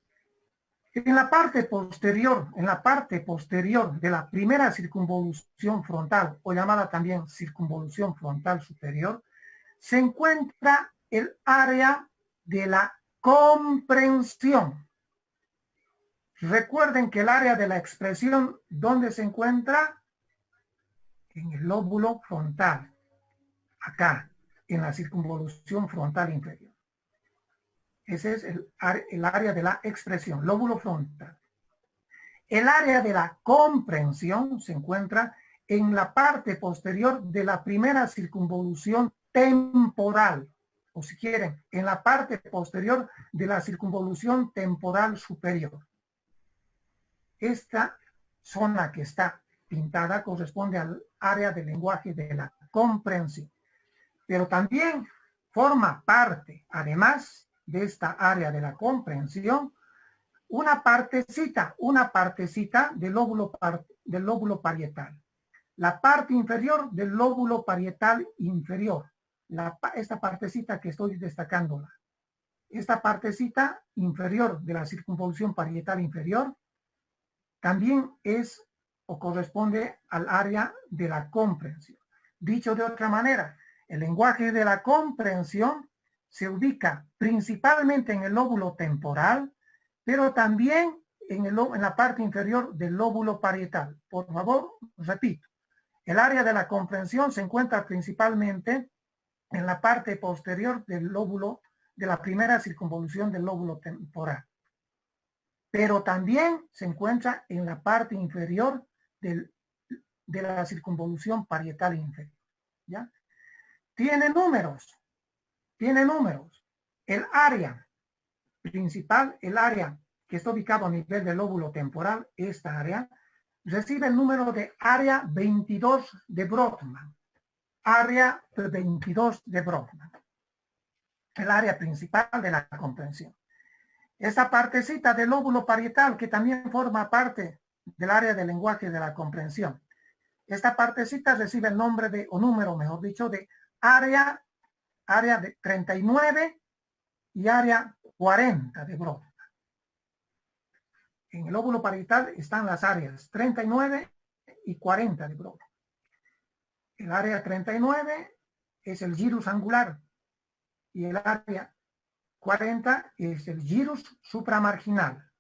en la parte posterior de la primera circunvolución frontal, o llamada también circunvolución frontal superior, se encuentra el área de la comprensión. Recuerden que el área de la expresión, ¿dónde se encuentra? En el lóbulo frontal. Acá, en la circunvolución frontal inferior. Ese es el área de la expresión, lóbulo frontal. El área de la comprensión se encuentra en la parte posterior de la primera circunvolución temporal, o si quieren, en la parte posterior de la circunvolución temporal superior. Esta zona que está pintada corresponde al área del lenguaje de la comprensión. Pero también forma parte, además de esta área de la comprensión, una partecita del lóbulo parietal. La parte inferior del lóbulo parietal inferior. Esta partecita que estoy destacándola. Esta partecita inferior de la circunvolución parietal inferior también es o corresponde al área de la comprensión. Dicho de otra manera, el lenguaje de la comprensión se ubica principalmente en el lóbulo temporal, pero también en la parte inferior del lóbulo parietal. Por favor, repito, el área de la comprensión se encuentra principalmente en la parte posterior del lóbulo, de la primera circunvolución del lóbulo temporal. Pero también se encuentra en la parte inferior de la circunvolución parietal inferior. ¿Ya? Tiene números. El área principal, el área que está ubicado a nivel del lóbulo temporal, esta área, recibe el número de área 22 de Brodmann. Área 22 de Brodmann. el área principal de la comprensión. Esta partecita del lóbulo parietal que también forma parte del área del lenguaje de la comprensión. Esta partecita recibe el nombre de, o número, mejor dicho, de área de 39 y área 40 de Brodmann. En el lóbulo parietal están las áreas 39 y 40 de Brodmann. El área 39 es el gyrus angular y el área 40 es el gyrus supramarginal.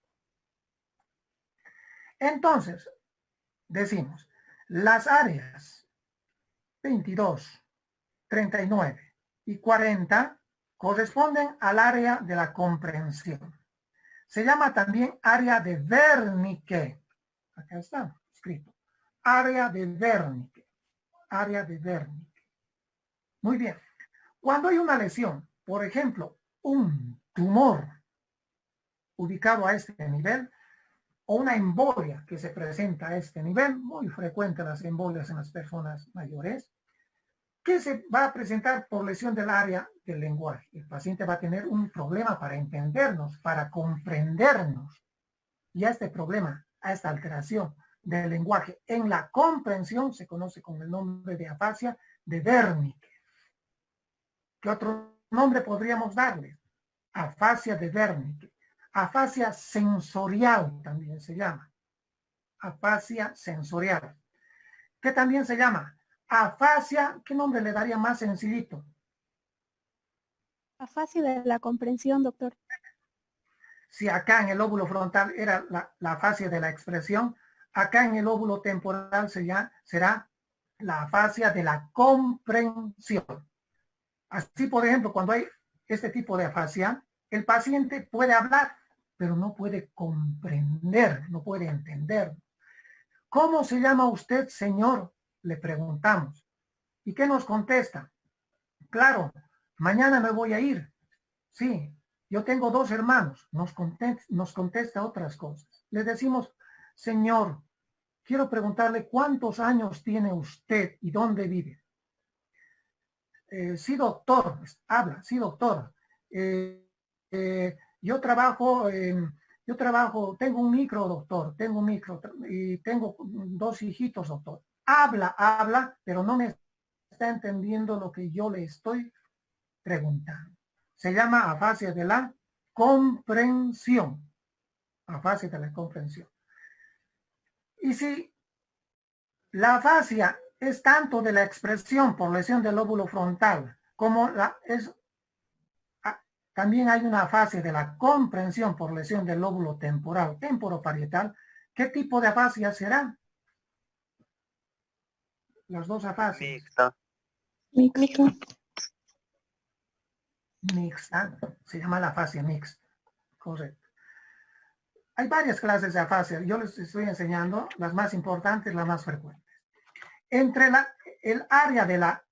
Entonces, decimos, las áreas 22, 39 y 40 corresponden al área de la comprensión. Se llama también área de Wernicke. Acá está escrito. Área de Wernicke. Área de Wernicke. Muy bien. Cuando hay una lesión, por ejemplo, un tumor ubicado a este nivel, o una embolia que se presenta a este nivel, muy frecuente las embolias en las personas mayores, que se va a presentar por lesión del área del lenguaje. El paciente va a tener un problema para entendernos, para comprendernos. Y a este problema, a esta alteración del lenguaje en la comprensión se conoce con el nombre de afasia de Wernicke. ¿Qué otro nombre podríamos darle? Afasia de Wernicke. Afasia sensorial también se llama. Afasia sensorial. ¿Qué también se llama? Afasia, ¿qué nombre le daría más sencillito? Afasia de la comprensión, doctor. Si acá en el lóbulo frontal era la afasia de la expresión, acá en el lóbulo temporal será la afasia de la comprensión. Así, por ejemplo, cuando hay este tipo de afasia, el paciente puede hablar, pero no puede comprender, no puede entender. ¿Cómo se llama usted, señor? Le preguntamos. ¿Y qué nos contesta? Claro, mañana me voy a ir. Sí, yo tengo 2 hermanos. Nos contesta otras cosas. Le decimos, señor, quiero preguntarle cuántos años tiene usted y dónde vive. Sí, doctor, habla, sí, doctor. Yo trabajo, tengo un micro, doctor, tengo un micro y tengo 2 hijitos, doctor. Habla, pero no me está entendiendo lo que yo le estoy preguntando. Se llama afasia de la comprensión. Afasia de la comprensión. Y si la afasia es tanto de la expresión por lesión del lóbulo frontal como también hay una afasia de la comprensión por lesión del lóbulo temporal, temporoparietal. ¿Qué tipo de afasia será? Las 2 afasias. Mixta. Mixta. Mixta. Se llama la afasia mixta. Correcto. Hay varias clases de afasia. Yo les estoy enseñando las más importantes, las más frecuentes. Entre el área de la,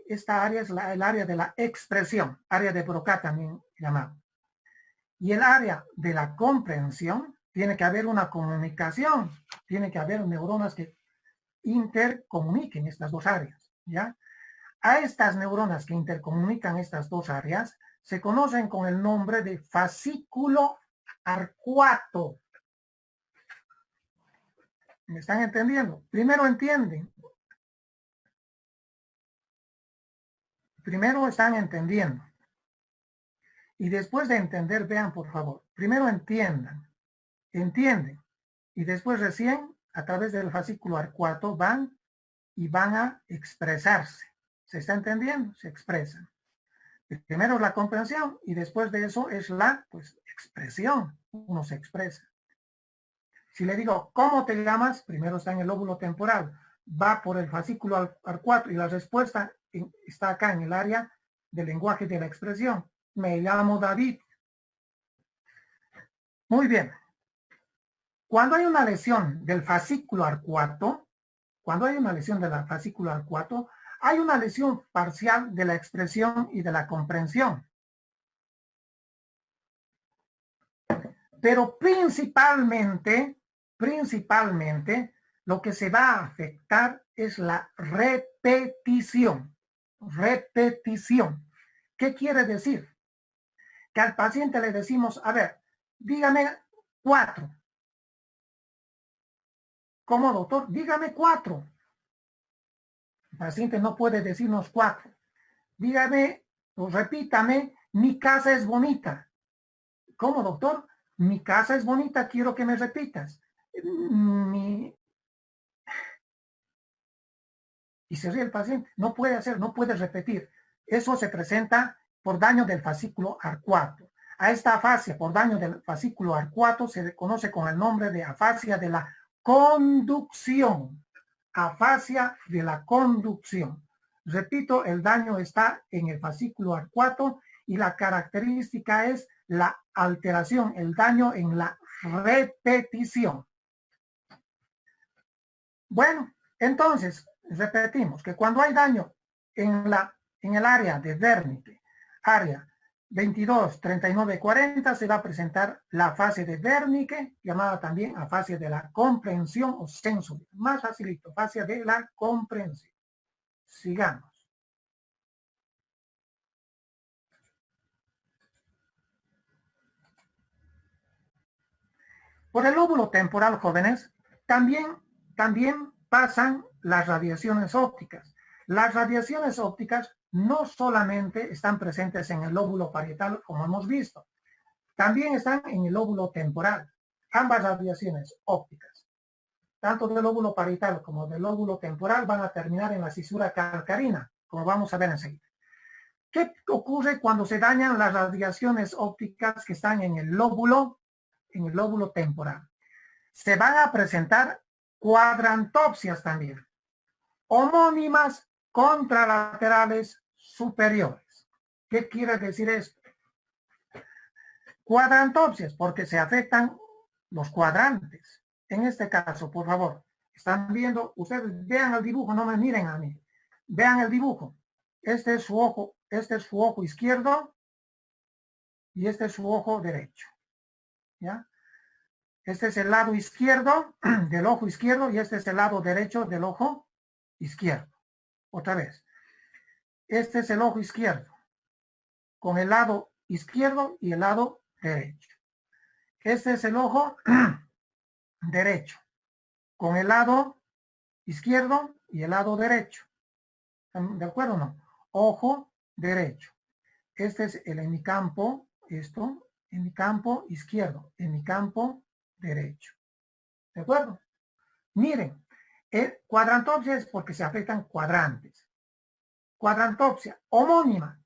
esta área es el área de la expresión, área de Broca también llamado. Y el área de la comprensión, tiene que haber una comunicación, tiene que haber neuronas que intercomuniquen estas 2 áreas, ¿ya? A estas neuronas que intercomunican estas 2 áreas se conocen con el nombre de fascículo arcuato. ¿Me están entendiendo? Primero entienden. Primero están entendiendo. Y después de entender, vean por favor. Primero entiendan. Entienden. Y después recién, a través del fascículo arcuato, van a expresarse. ¿Se está entendiendo? Se expresan. Primero es la comprensión y después de eso es la expresión. Uno se expresa. Si le digo, ¿cómo te llamas? Primero está en el lóbulo temporal. Va por el fascículo arcuato y la respuesta está acá en el área del lenguaje de la expresión. Me llamo David. Muy bien. Cuando hay una lesión del fascículo arcuato, hay una lesión parcial de la expresión y de la comprensión. Pero principalmente, lo que se va a afectar es la repetición. Repetición. ¿Qué quiere decir? Que al paciente le decimos, a ver, dígame 4. ¿Cómo, doctor? Dígame 4. El paciente no puede decirnos 4. Dígame, o repítame, mi casa es bonita. ¿Cómo, doctor? Mi casa es bonita, quiero que me repitas. Y se ríe el paciente. No puede hacer, no puede repetir. Eso se presenta por daño del fascículo arcuato. A esta afasia por daño del fascículo arcuato se le conoce con el nombre de afasia de la conducción. Afasia de la conducción. Repito, el daño está en el fascículo arcuato y la característica es la alteración, el daño en la repetición. Bueno, entonces, repetimos que cuando hay daño en el área de Wernicke, área 22, 39, 40, se va a presentar la fase de Wernicke, llamada también afasia de la comprensión o sensorio. Más facilito, afasia de la comprensión. Sigamos. Por el lóbulo temporal, jóvenes, también pasan las radiaciones ópticas. Las radiaciones ópticas no solamente están presentes en el lóbulo parietal, como hemos visto, también están en el lóbulo temporal. Ambas radiaciones ópticas, tanto del lóbulo parietal como del lóbulo temporal, van a terminar en la cisura calcarina, como vamos a ver enseguida. ¿Qué ocurre cuando se dañan las radiaciones ópticas que están en el lóbulo temporal? Se van a presentar cuadrantopsias también, homónimas contralaterales superiores. ¿Qué quiere decir esto? Cuadrantopsias, porque se afectan los cuadrantes. En este caso, por favor, están viendo, ustedes vean el dibujo, no me miren a mí. Vean el dibujo. Este es su ojo izquierdo y este es su ojo derecho. ¿Ya? Este es el lado izquierdo del ojo izquierdo y este es el lado derecho del ojo izquierdo. Otra vez. Este es el ojo izquierdo con el lado izquierdo y el lado derecho. Este es el ojo derecho con el lado izquierdo y el lado derecho. ¿De acuerdo o no? Ojo derecho. Este es el hemicampo, hemicampo izquierdo, hemicampo derecho. ¿De acuerdo? Miren, cuadrantopsia es porque se afectan cuadrantes. Cuadrantopsia homónima.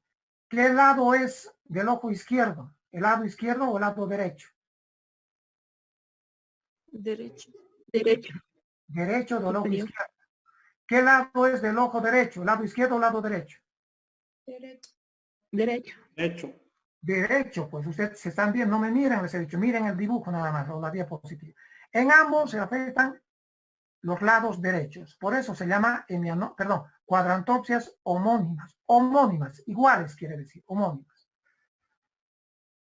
¿Qué lado es del ojo izquierdo? ¿El lado izquierdo o el lado derecho? Derecho. Derecho. Derecho del ojo Superior. izquierdo. ¿Qué lado es del ojo derecho? ¿El lado izquierdo o el lado derecho? Derecho. Derecho. Hecho. Derecho, pues ustedes se están viendo, no me miren, les he dicho, miren el dibujo nada más, o la diapositiva. En ambos se afectan los lados derechos. Por eso se llama, cuadrantopsias homónimas. Homónimas, iguales quiere decir, homónimas.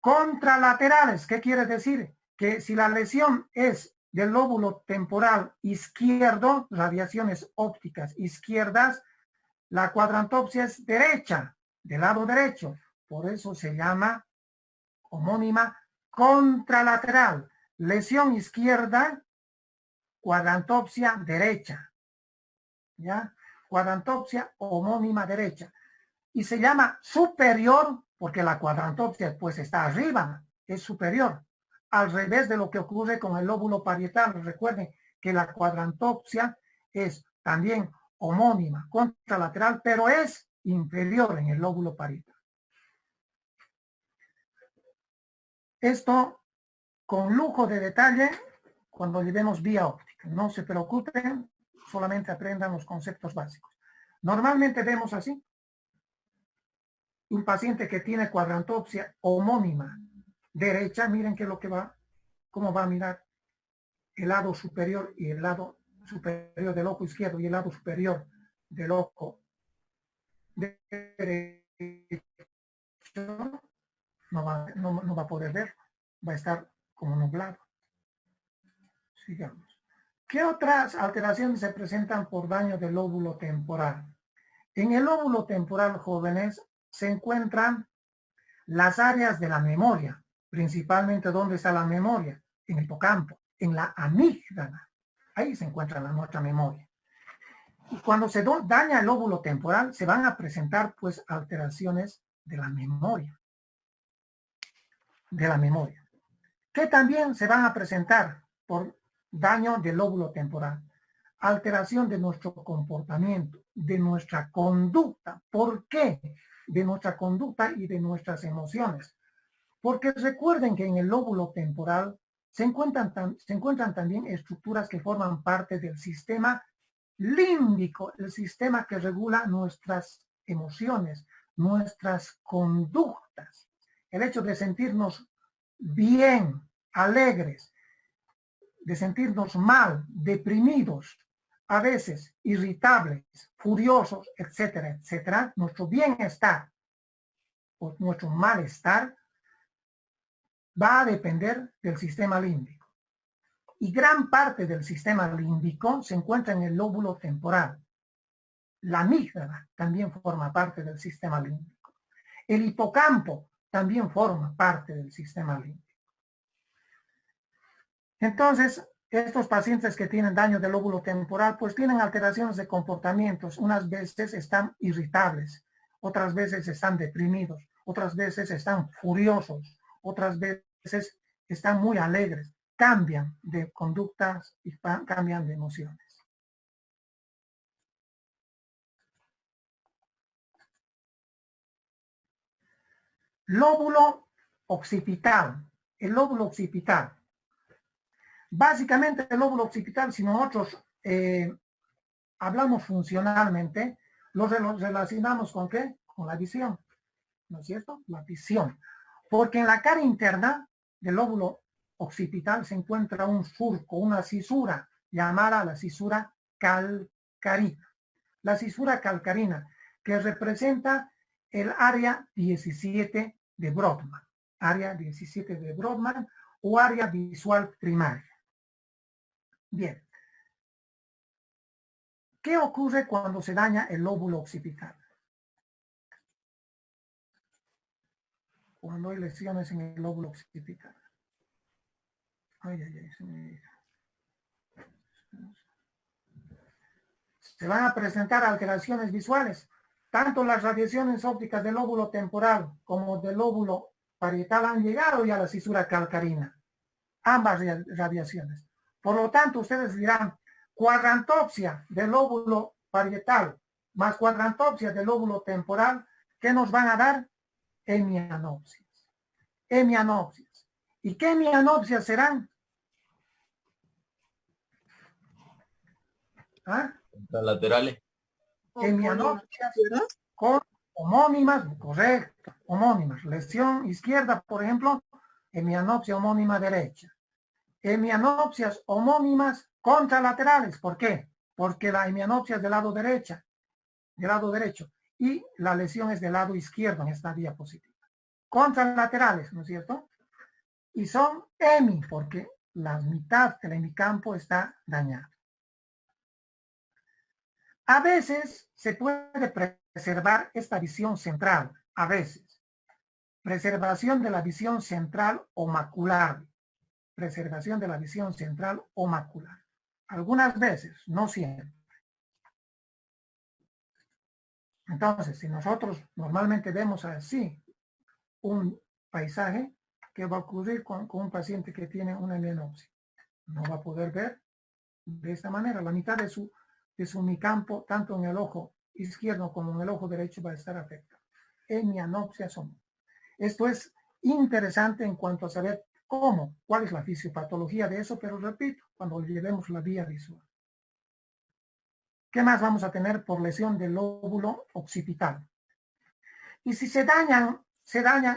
Contralaterales, ¿qué quiere decir? Que si la lesión es del lóbulo temporal izquierdo, radiaciones ópticas izquierdas, la cuadrantopsia es derecha, del lado derecho. Por eso se llama homónima contralateral. Lesión izquierda, cuadrantopsia derecha. ¿Ya? Cuadrantopsia homónima derecha. Y se llama superior porque la cuadrantopsia pues está arriba, es superior. Al revés de lo que ocurre con el lóbulo parietal. Recuerden que la cuadrantopsia es también homónima, contralateral, pero es inferior en el lóbulo parietal. Esto con lujo de detalle cuando llevemos vía óptica. No se preocupen, solamente aprendan los conceptos básicos. Normalmente vemos así un paciente que tiene cuadrantopsia homónima derecha. Miren qué es lo que va, cómo va a mirar el lado superior y el lado superior del ojo izquierdo y el lado superior del ojo derecho. No va a poder ver, va a estar como nublado. Sigamos. ¿Qué otras alteraciones se presentan por daño del lóbulo temporal? En el lóbulo temporal, jóvenes, se encuentran las áreas de la memoria, principalmente ¿dónde está la memoria? En el hipocampo, en la amígdala. Ahí se encuentra nuestra memoria. Y cuando se daña el lóbulo temporal, se van a presentar pues alteraciones de la memoria. Que también se van a presentar por daño del lóbulo temporal. Alteración de nuestro comportamiento, de nuestra conducta. ¿Por qué? De nuestra conducta y de nuestras emociones. Porque recuerden que en el lóbulo temporal se encuentran también estructuras que forman parte del sistema límbico, el sistema que regula nuestras emociones, nuestras conductas. El hecho de sentirnos bien, alegres, de sentirnos mal, deprimidos, a veces irritables, furiosos, etcétera, etcétera, nuestro bienestar o nuestro malestar va a depender del sistema límbico. Y gran parte del sistema límbico se encuentra en el lóbulo temporal. La amígdala también forma parte del sistema límbico. El hipocampo también forma parte del sistema límbico. Entonces, estos pacientes que tienen daño del lóbulo temporal, pues tienen alteraciones de comportamientos. Unas veces están irritables, otras veces están deprimidos, otras veces están furiosos, otras veces están muy alegres. Cambian de conductas y cambian de emociones. Lóbulo occipital. El lóbulo occipital. Básicamente el lóbulo occipital, si nosotros hablamos funcionalmente, lo relacionamos ¿con qué? Con la visión. ¿No es cierto? La visión. Porque en la cara interna del lóbulo occipital se encuentra un surco, una cisura, llamada la cisura calcarina. La cisura calcarina, que representa el área 17 de Brodmann. Área 17 de Brodmann o área visual primaria. Bien. ¿Qué ocurre cuando se daña el lóbulo occipital? Cuando hay lesiones en el lóbulo occipital. Ay, ay, ay, se me dijo. Se van a presentar alteraciones visuales. Tanto las radiaciones ópticas del lóbulo temporal como del lóbulo parietal han llegado ya a la cisura calcarina. Ambas radiaciones. Por lo tanto, ustedes dirán, cuadrantopsia del lóbulo parietal más cuadrantopsia del lóbulo temporal, ¿qué nos van a dar? Hemianopsias. Hemianopsias. ¿Y qué hemianopsias serán? ¿Ah? Laterales. Hemianopsias con homónimas, correcto, homónimas. Lesión izquierda, por ejemplo, hemianopsia homónima derecha. Hemianopsias homónimas contralaterales. ¿Por qué? Porque la hemianopsia es del lado derecho, y la lesión es del lado izquierdo en esta diapositiva. Contralaterales, ¿no es cierto? Y son hemi, porque la mitad del hemicampo está dañada. A veces se puede preservar esta visión central, a veces. Preservación de la visión central o macular. Preservación de la visión central o macular. Algunas veces, no siempre. Entonces, si nosotros normalmente vemos así un paisaje, ¿qué va a ocurrir con un paciente que tiene una hemianopsia? No va a poder ver de esta manera. La mitad de su hemicampo, tanto en el ojo izquierdo como en el ojo derecho, va a estar afectado. Hemianopsia son. Esto es interesante en cuanto a saber cuál es la fisiopatología de eso, pero repito, cuando llevemos la vía visual. ¿Qué más vamos a tener por lesión del lóbulo occipital? Y si se dañan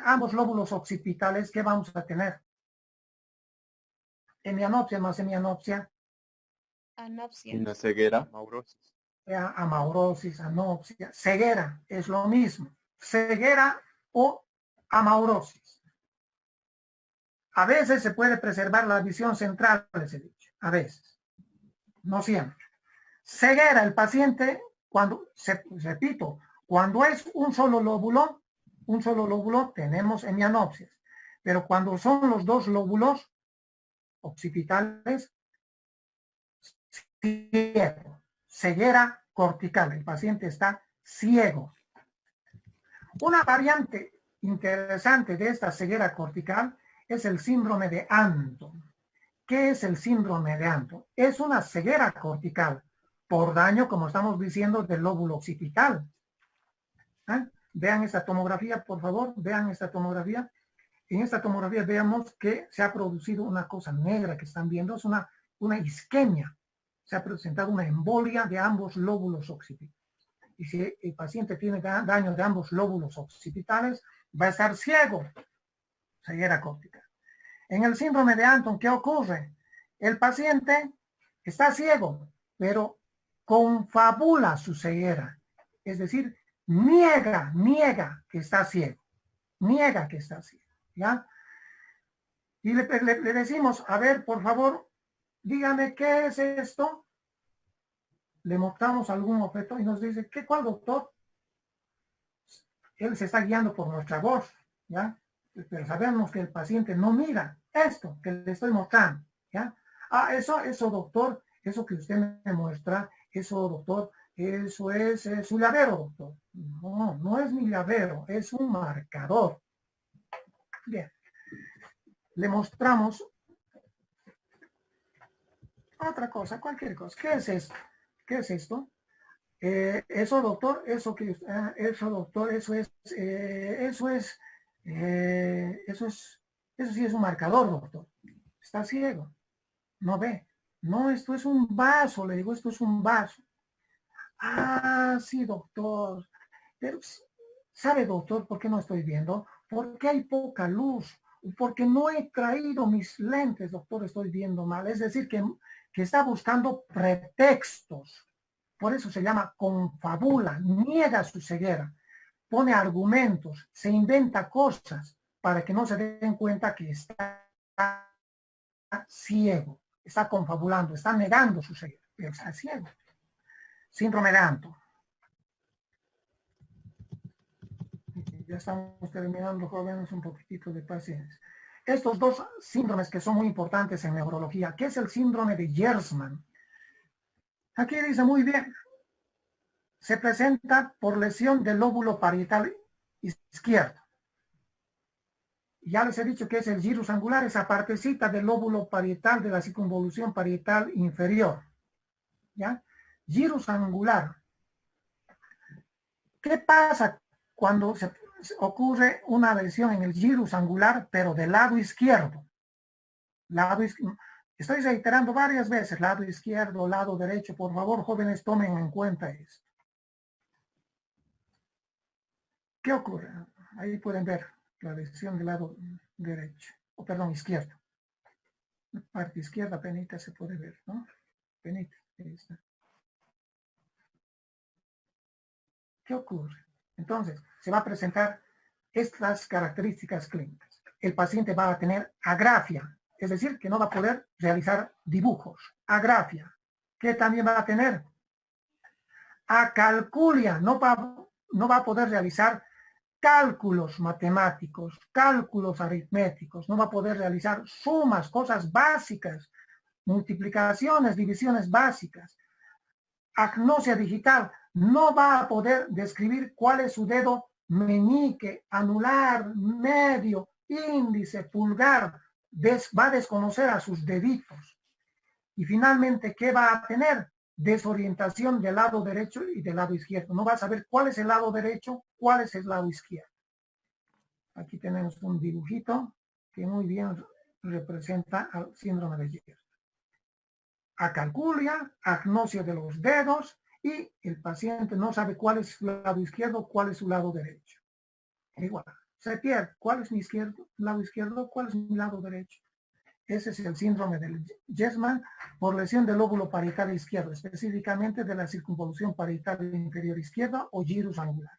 ambos lóbulos occipitales, ¿qué vamos a tener? Hemianopsia más hemianopsia. Anopsia. Una ceguera. Amaurosis. Amaurosis, anopsia. Ceguera es lo mismo. Ceguera o amaurosis. A veces se puede preservar la visión central, les he dicho. A veces. No siempre. Ceguera, el paciente, repito, cuando es un solo lóbulo, un solo lóbulo, tenemos hemianopsis. Pero cuando son los dos lóbulos occipitales, ciego, ceguera cortical, el paciente está ciego. Una variante interesante de esta ceguera cortical es el síndrome de Anton. ¿Qué es el síndrome de Anton? Es una ceguera cortical por daño, como estamos diciendo, del lóbulo occipital. ¿Eh? Vean esta tomografía, por favor, vean esta tomografía. En esta tomografía vemos que se ha producido una cosa negra que están viendo, es una isquemia. Se ha presentado una embolia de ambos lóbulos occipitales. Y si el paciente tiene daño de ambos lóbulos occipitales, va a estar ciego, ceguera cortical. En el síndrome de Anton, ¿qué ocurre? El paciente está ciego, pero confabula su ceguera. Es decir, niega que está ciego. Niega que está ciego. ¿Ya? Y le decimos, a ver, por favor, dígame qué es esto. Le mostramos algún objeto y nos dice, ¿cuál, doctor? Él se está guiando por nuestra voz, ¿ya? Pero sabemos que el paciente no mira esto que le estoy mostrando, ¿ya? Ah, eso, doctor, eso que usted me muestra, eso, doctor, eso es su llavero, doctor. No, no es mi llavero, es un marcador. Bien. Le mostramos otra cosa, cualquier cosa. ¿Qué es esto? ¿Qué es esto? Eso, doctor, eso doctor, eso sí es un marcador, doctor. Está ciego, no ve. No, esto es un vaso, le digo, esto es un vaso. Ah, sí, doctor. Pero, ¿sabe, doctor, por qué no estoy viendo? Porque hay poca luz. Porque no he traído mis lentes, doctor, estoy viendo mal. Es decir, que está buscando pretextos. Por eso se llama confabula, niega su ceguera, pone argumentos, se inventa cosas para que no se den cuenta que está ciego, está confabulando, está negando su ceguera, pero está ciego. Síndrome de Anton. Ya estamos terminando, jóvenes, un poquitito de paciencia. Estos dos síndromes que son muy importantes en neurología, ¿qué es el síndrome de Gerstmann? Aquí dice muy bien, se presenta por lesión del lóbulo parietal izquierdo. Ya les he dicho que es el gyrus angular, esa partecita del lóbulo parietal de la circunvolución parietal inferior. ¿Ya? Gyrus angular. ¿Qué pasa cuando se ocurre una lesión en el gyrus angular, pero del lado izquierdo? Estoy reiterando varias veces, lado izquierdo, lado derecho. Por favor, jóvenes, tomen en cuenta esto. ¿Qué ocurre? Ahí pueden ver la lesión del lado derecho, o perdón, izquierdo. La parte izquierda, penita, se puede ver, ¿no? Penita, ahí está. ¿Qué ocurre? Entonces, se va a presentar estas características clínicas. El paciente va a tener agrafia, es decir, que no va a poder realizar dibujos. Agrafia. ¿Qué también va a tener? Acalculia, no va a poder realizar cálculos matemáticos, cálculos aritméticos, no va a poder realizar sumas, cosas básicas, multiplicaciones, divisiones básicas. Agnosia digital, no va a poder describir cuál es su dedo meñique, anular, medio, índice, pulgar, va a desconocer a sus deditos. Y finalmente, ¿qué va a tener? Desorientación del lado derecho y del lado izquierdo. No va a saber cuál es el lado derecho, cuál es el lado izquierdo. Aquí tenemos un dibujito que muy bien representa al síndrome de Gerstmann. Acalculia, agnosia de los dedos y el paciente no sabe cuál es su lado izquierdo, cuál es su lado derecho. Igual, se pierde. ¿Cuál es mi lado izquierdo? ¿Cuál es mi lado derecho? Ese es el síndrome de Gerstmann por lesión del lóbulo parietal izquierdo, específicamente de la circunvolución parietal inferior izquierda o gyrus angular.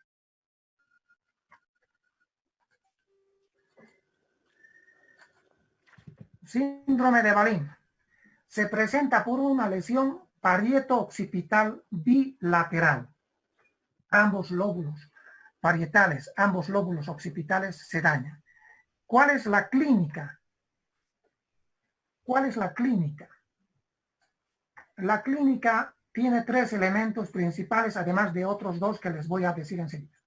Síndrome de Wallin. Se presenta por una lesión parieto-occipital bilateral. Ambos lóbulos. parietales, ambos lóbulos occipitales se dañan. ¿Cuál es la clínica? ¿Cuál es la clínica? La clínica tiene 3 elementos principales, además de otros 2 que les voy a decir enseguida.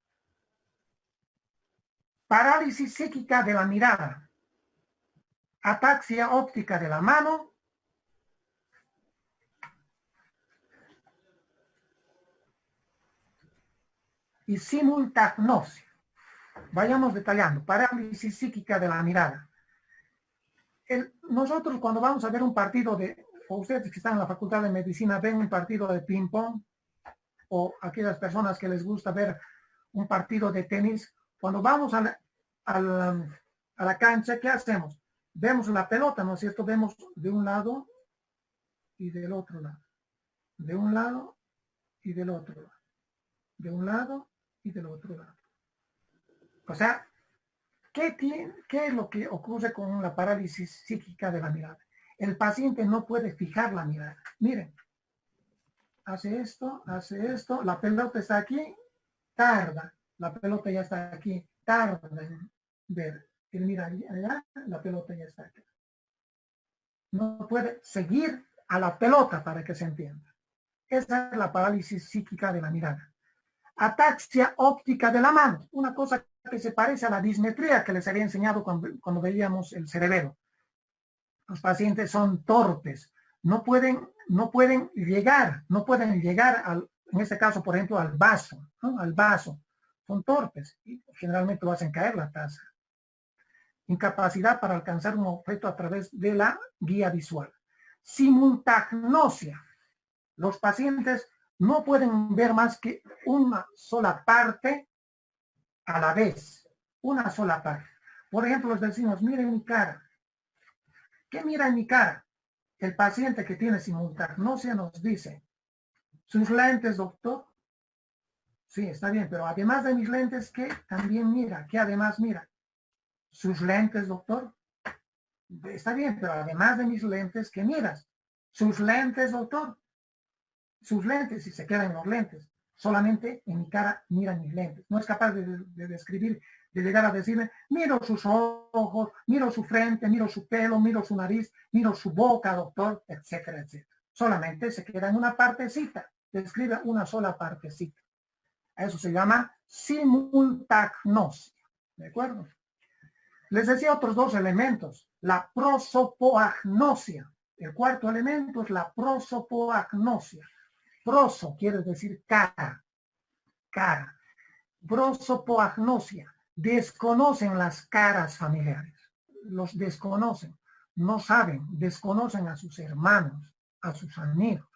Parálisis psíquica de la mirada, ataxia óptica de la mano, y simultagnosia. Vayamos detallando. Parálisis psíquica de la mirada. Nosotros cuando vamos a ver un partido o ustedes que están en la Facultad de Medicina ven un partido de ping-pong, o aquellas personas que les gusta ver un partido de tenis, cuando vamos a la cancha, ¿qué hacemos? Vemos la pelota, ¿no es cierto? Vemos de un lado y del otro lado. De un lado y del otro lado. De un lado y del otro lado. O sea, ¿qué es lo que ocurre con la parálisis psíquica de la mirada? El paciente no puede fijar la mirada. Miren, hace esto, la pelota está aquí, tarda, la pelota ya está aquí, tarda en ver. Él mira allá, la pelota ya está aquí. No puede seguir a la pelota para que se entienda. Esa es la parálisis psíquica de la mirada. Ataxia óptica de la mano, una cosa que se parece a la dismetría que les había enseñado cuando veíamos el cerebelo. Los pacientes son torpes, no pueden llegar en este caso, por ejemplo, al vaso, ¿no? Al vaso. Son torpes y generalmente lo hacen caer la taza. Incapacidad para alcanzar un objeto a través de la guía visual. Simultagnosia. Los pacientes no pueden ver más que una sola parte a la vez. Una sola parte. Por ejemplo, les decimos, miren mi cara. ¿Qué mira en mi cara? El paciente que tiene simultagnosia nos dice, ¿sus lentes, doctor? Sí, está bien, pero además de mis lentes, ¿qué también mira? ¿Qué además mira? ¿Sus lentes, doctor? Está bien, pero además de mis lentes, ¿qué miras? ¿Sus lentes, doctor? Sus lentes, y se quedan en los lentes. Solamente en mi cara miran mis lentes. No es capaz de describir, de llegar a decirme, miro sus ojos, miro su frente, miro su pelo, miro su nariz, miro su boca, doctor, etcétera, etcétera. Solamente se queda en una partecita, describe una sola partecita. A eso se llama simultagnosia. ¿De acuerdo? Les decía otros 2 elementos. La prosopoagnosia. El cuarto elemento es la prosopoagnosia. Proso quiere decir cara. Cara. Prosopoagnosia. Desconocen las caras familiares. Los desconocen. No saben. Desconocen a sus hermanos, a sus amigos.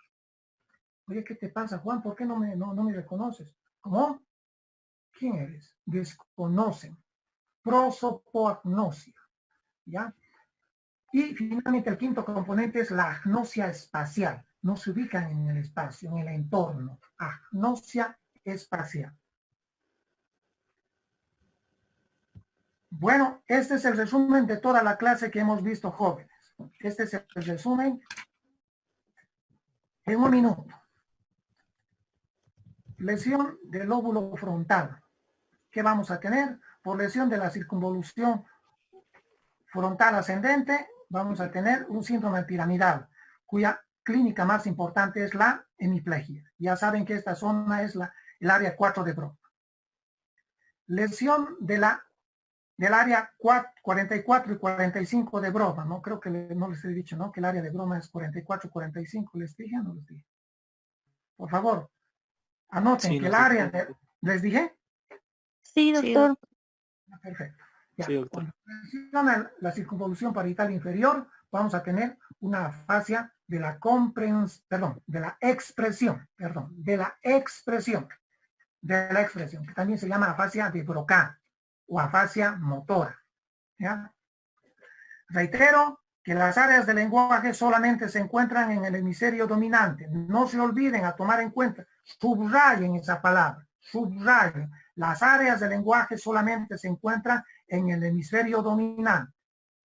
Oye, ¿qué te pasa, Juan? ¿Por qué no me reconoces? ¿Cómo? ¿Quién eres? Desconocen. Prosopoagnosia. ¿Ya? Y finalmente el quinto componente es la agnosia espacial. No se ubican en el espacio, en el entorno. Agnosia espacial. Bueno, este es el resumen de toda la clase que hemos visto, jóvenes. Este es el resumen en 1 minuto. Lesión del lóbulo frontal. ¿Qué vamos a tener? Por lesión de la circunvolución frontal ascendente, vamos a tener un síndrome piramidal, cuya clínica más importante es la hemiplegia. Ya saben que esta zona es el área 4 de Broca. Lesión del área 44 y 45 de Broca, ¿no? Creo que no les he dicho, ¿no? Que el área de Broca es 44 y 45, ¿les dije o no les dije? Por favor, anoten Sí, que el no sé. área ¿les dije? Sí, doctor. Perfecto. Ya, Sí, doctor. cuando menciona la circunvolución parietal inferior, vamos a tener una afasia de la expresión, que también se llama afasia de Broca o afasia motora. ¿Ya? Reitero que las áreas del lenguaje solamente se encuentran en el hemisferio dominante. No se olviden a tomar en cuenta, subrayen esa palabra, subrayen. Las áreas del lenguaje solamente se encuentran en el hemisferio dominante,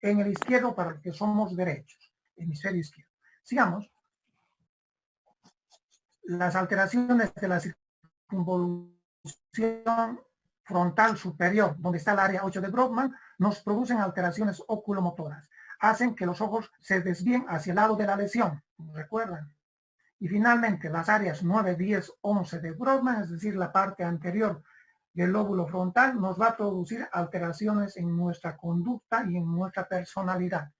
en el izquierdo para los que somos derechos, hemisferio izquierdo. Sigamos. Las alteraciones de la circunvolución frontal superior, donde está el área 8 de Brodmann, nos producen alteraciones oculomotoras. Hacen que los ojos se desvíen hacia el lado de la lesión, ¿recuerdan? Y finalmente, las áreas 9, 10, 11 de Brodmann, es decir, la parte anterior del lóbulo frontal, nos va a producir alteraciones en nuestra conducta y en nuestra personalidad.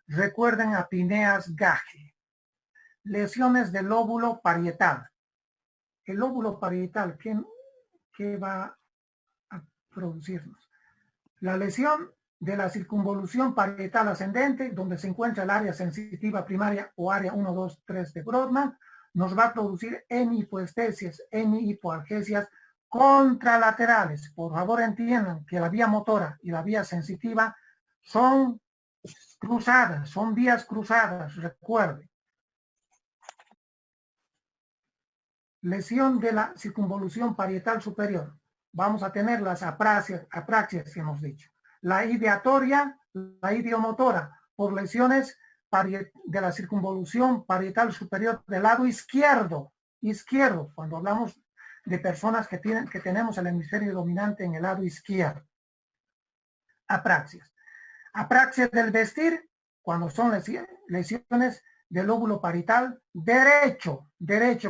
Recuerden a Phineas Gage. Lesiones del lóbulo parietal. El lóbulo parietal, ¿qué va a producirnos? La lesión de la circunvolución parietal ascendente, donde se encuentra el área sensitiva primaria o área 1, 2, 3 de Brodmann, nos va a producir hemihipoestesias, hemihipoalgesias contralaterales. Por favor entiendan que la vía motora y la vía sensitiva son cruzadas, son vías cruzadas, recuerden. Lesión de la circunvolución parietal superior. Vamos a tener las apraxias que hemos dicho. La ideatoria, la ideomotora, por lesiones de la circunvolución parietal superior del lado izquierdo. Izquierdo, cuando hablamos de personas que tenemos el hemisferio dominante en el lado izquierdo. Apraxias. Apraxias del vestir, cuando son lesiones del lóbulo parietal derecho,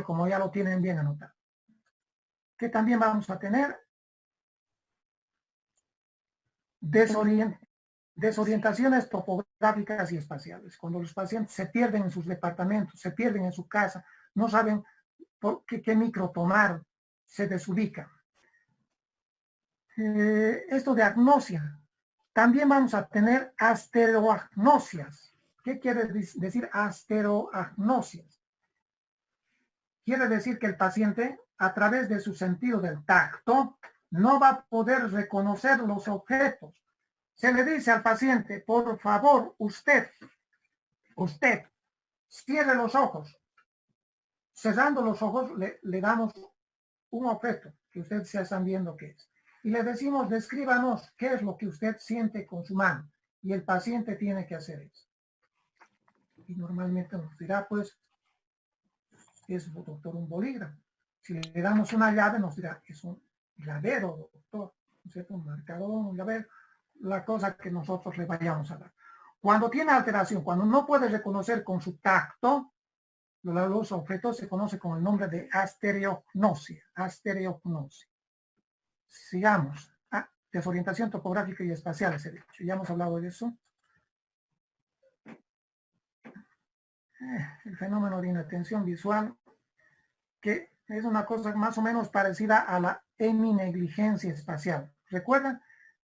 como ya lo tienen bien anotado. Que también vamos a tener desorientaciones topográficas y espaciales. Cuando los pacientes se pierden en sus departamentos, se pierden en su casa, no saben qué micro tomar, se desubican. Esto de agnosia. También vamos a tener asteroagnosias. ¿Qué quiere decir asteroagnosias? Quiere decir que el paciente, a través de su sentido del tacto, no va a poder reconocer los objetos. Se le dice al paciente, por favor, usted, cierre los ojos. Cerrando los ojos, le damos un objeto que ustedes ya están viendo qué es. Y le decimos, descríbanos qué es lo que usted siente con su mano. Y el paciente tiene que hacer eso. Y normalmente nos dirá, pues, es, doctor, un bolígrafo. Si le damos una llave, nos dirá, es un llavero, doctor. ¿No es cierto? Un marcador, un llavero, la cosa que nosotros le vayamos a dar. Cuando tiene alteración, cuando no puede reconocer con su tacto, los objetos se conoce con el nombre de astereognosia. Sigamos. Desorientación topográfica y espacial, ese dicho. Ya hemos hablado de eso. El fenómeno de inatención visual, que es una cosa más o menos parecida a la heminegligencia espacial. Recuerden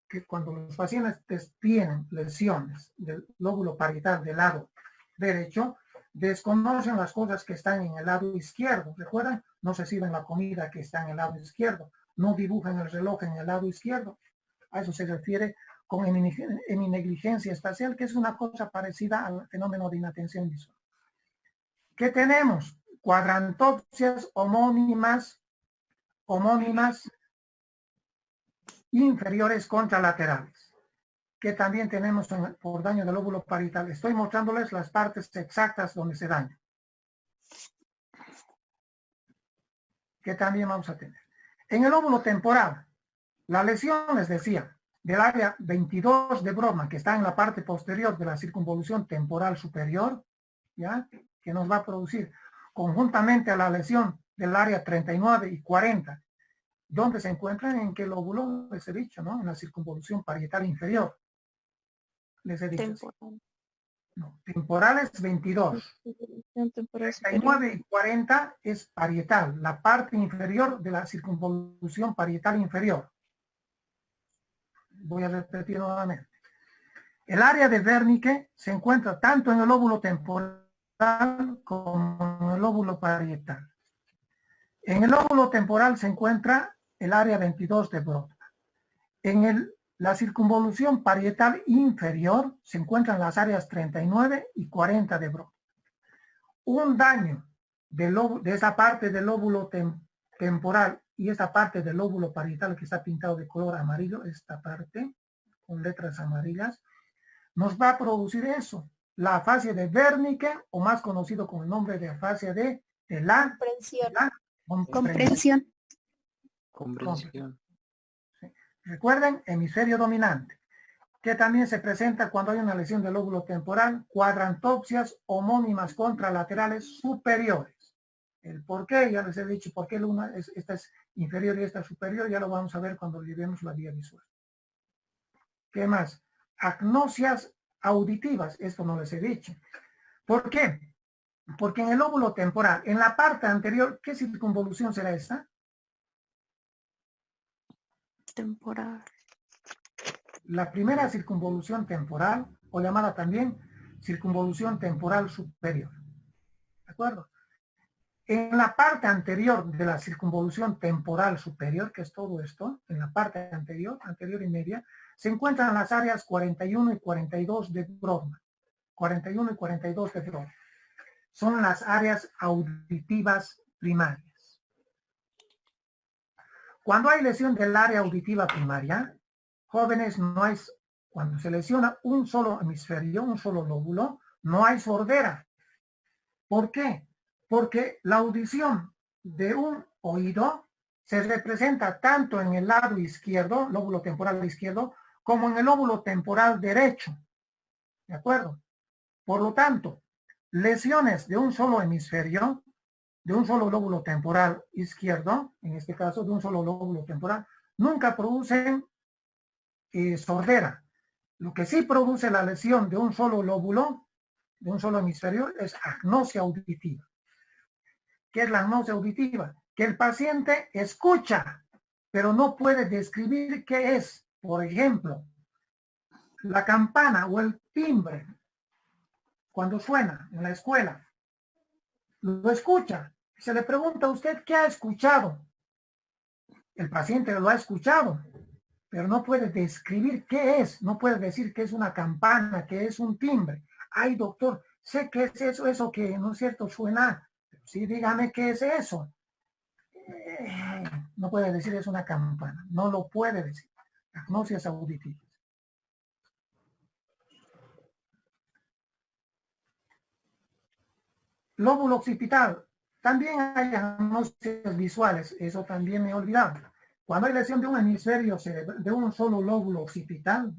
que cuando los pacientes tienen lesiones del lóbulo parietal del lado derecho, desconocen las cosas que están en el lado izquierdo. ¿Recuerdan? No se sirven la comida que está en el lado izquierdo. No dibujan el reloj en el lado izquierdo. A eso se refiere con heminegligencia espacial, que es una cosa parecida al fenómeno de inatención visual. ¿Qué tenemos? Cuadrantopsias homónimas inferiores contralaterales, que también tenemos por daño del lóbulo parietal. Estoy mostrándoles las partes exactas donde se daña. Que también vamos a tener. En el lóbulo temporal, la lesión, les decía, del área 22 de Brodmann, que está en la parte posterior de la circunvolución temporal superior, ¿ya? Que nos va a producir conjuntamente a la lesión del área 39 y 40, donde se encuentran en qué lóbulo, les he dicho, ¿no? En la circunvolución parietal inferior. Les he dicho. Temporal. No, temporal es 22. 39 y 40 es parietal, la parte inferior de la circunvolución parietal inferior. Voy a repetir nuevamente. El área de Wernicke se encuentra tanto en el lóbulo temporal como en el lóbulo parietal. En el lóbulo temporal se encuentra el área 22 de Brodmann. En la circunvolución parietal inferior se encuentran las áreas 39 y 40 de Brodmann. Un daño de esa parte del lóbulo temporal y esta parte del lóbulo parietal que está pintado de color amarillo, esta parte con letras amarillas, nos va a producir eso, la afasia de Wernicke, o más conocido con el nombre de afasia de la Comprensión. Comprensión. Sí. Recuerden, hemisferio dominante, que también se presenta cuando hay una lesión del lóbulo temporal, cuadrantopsias homónimas contralaterales superiores. El por qué, ya les he dicho, por qué esta es inferior y esta es superior, ya lo vamos a ver cuando llevemos la vía visual. ¿Qué más? Agnosias auditivas, esto no les he dicho. ¿Por qué? Porque en el lóbulo temporal, en la parte anterior, ¿qué circunvolución será esta? Temporal. La primera circunvolución temporal, o llamada también circunvolución temporal superior. ¿De acuerdo? En la parte anterior de la circunvolución temporal superior, que es todo esto, en la parte anterior y media, se encuentran las áreas 41 y 42 de Brodmann. 41 y 42 de Brodmann. Son las áreas auditivas primarias. Cuando hay lesión del área auditiva primaria, jóvenes, cuando se lesiona un solo hemisferio, un solo lóbulo, no hay sordera. ¿Por qué? Porque la audición de un oído se representa tanto en el lado izquierdo, lóbulo temporal izquierdo, como en el lóbulo temporal derecho. ¿De acuerdo? Por lo tanto, lesiones de un solo hemisferio, de un solo lóbulo temporal izquierdo, en este caso de un solo lóbulo temporal, nunca producen sordera. Lo que sí produce la lesión de un solo lóbulo, de un solo hemisferio, es agnosia auditiva. ¿Qué es la agnosia auditiva? Que el paciente escucha, pero no puede describir qué es. Por ejemplo, la campana o el timbre, cuando suena en la escuela, lo escucha. Se le pregunta a usted qué ha escuchado. El paciente lo ha escuchado, pero no puede describir qué es. No puede decir que es una campana, que es un timbre. Ay, doctor, sé que es eso que, ¿no es cierto?, suena. Sí, dígame qué es eso. No puede decir es una campana. No lo puede decir. Agnosias auditivas. Lóbulo occipital. También hay agnosias visuales. Eso también me he olvidado. Cuando hay lesión de un hemisferio cerebral, de un solo lóbulo occipital,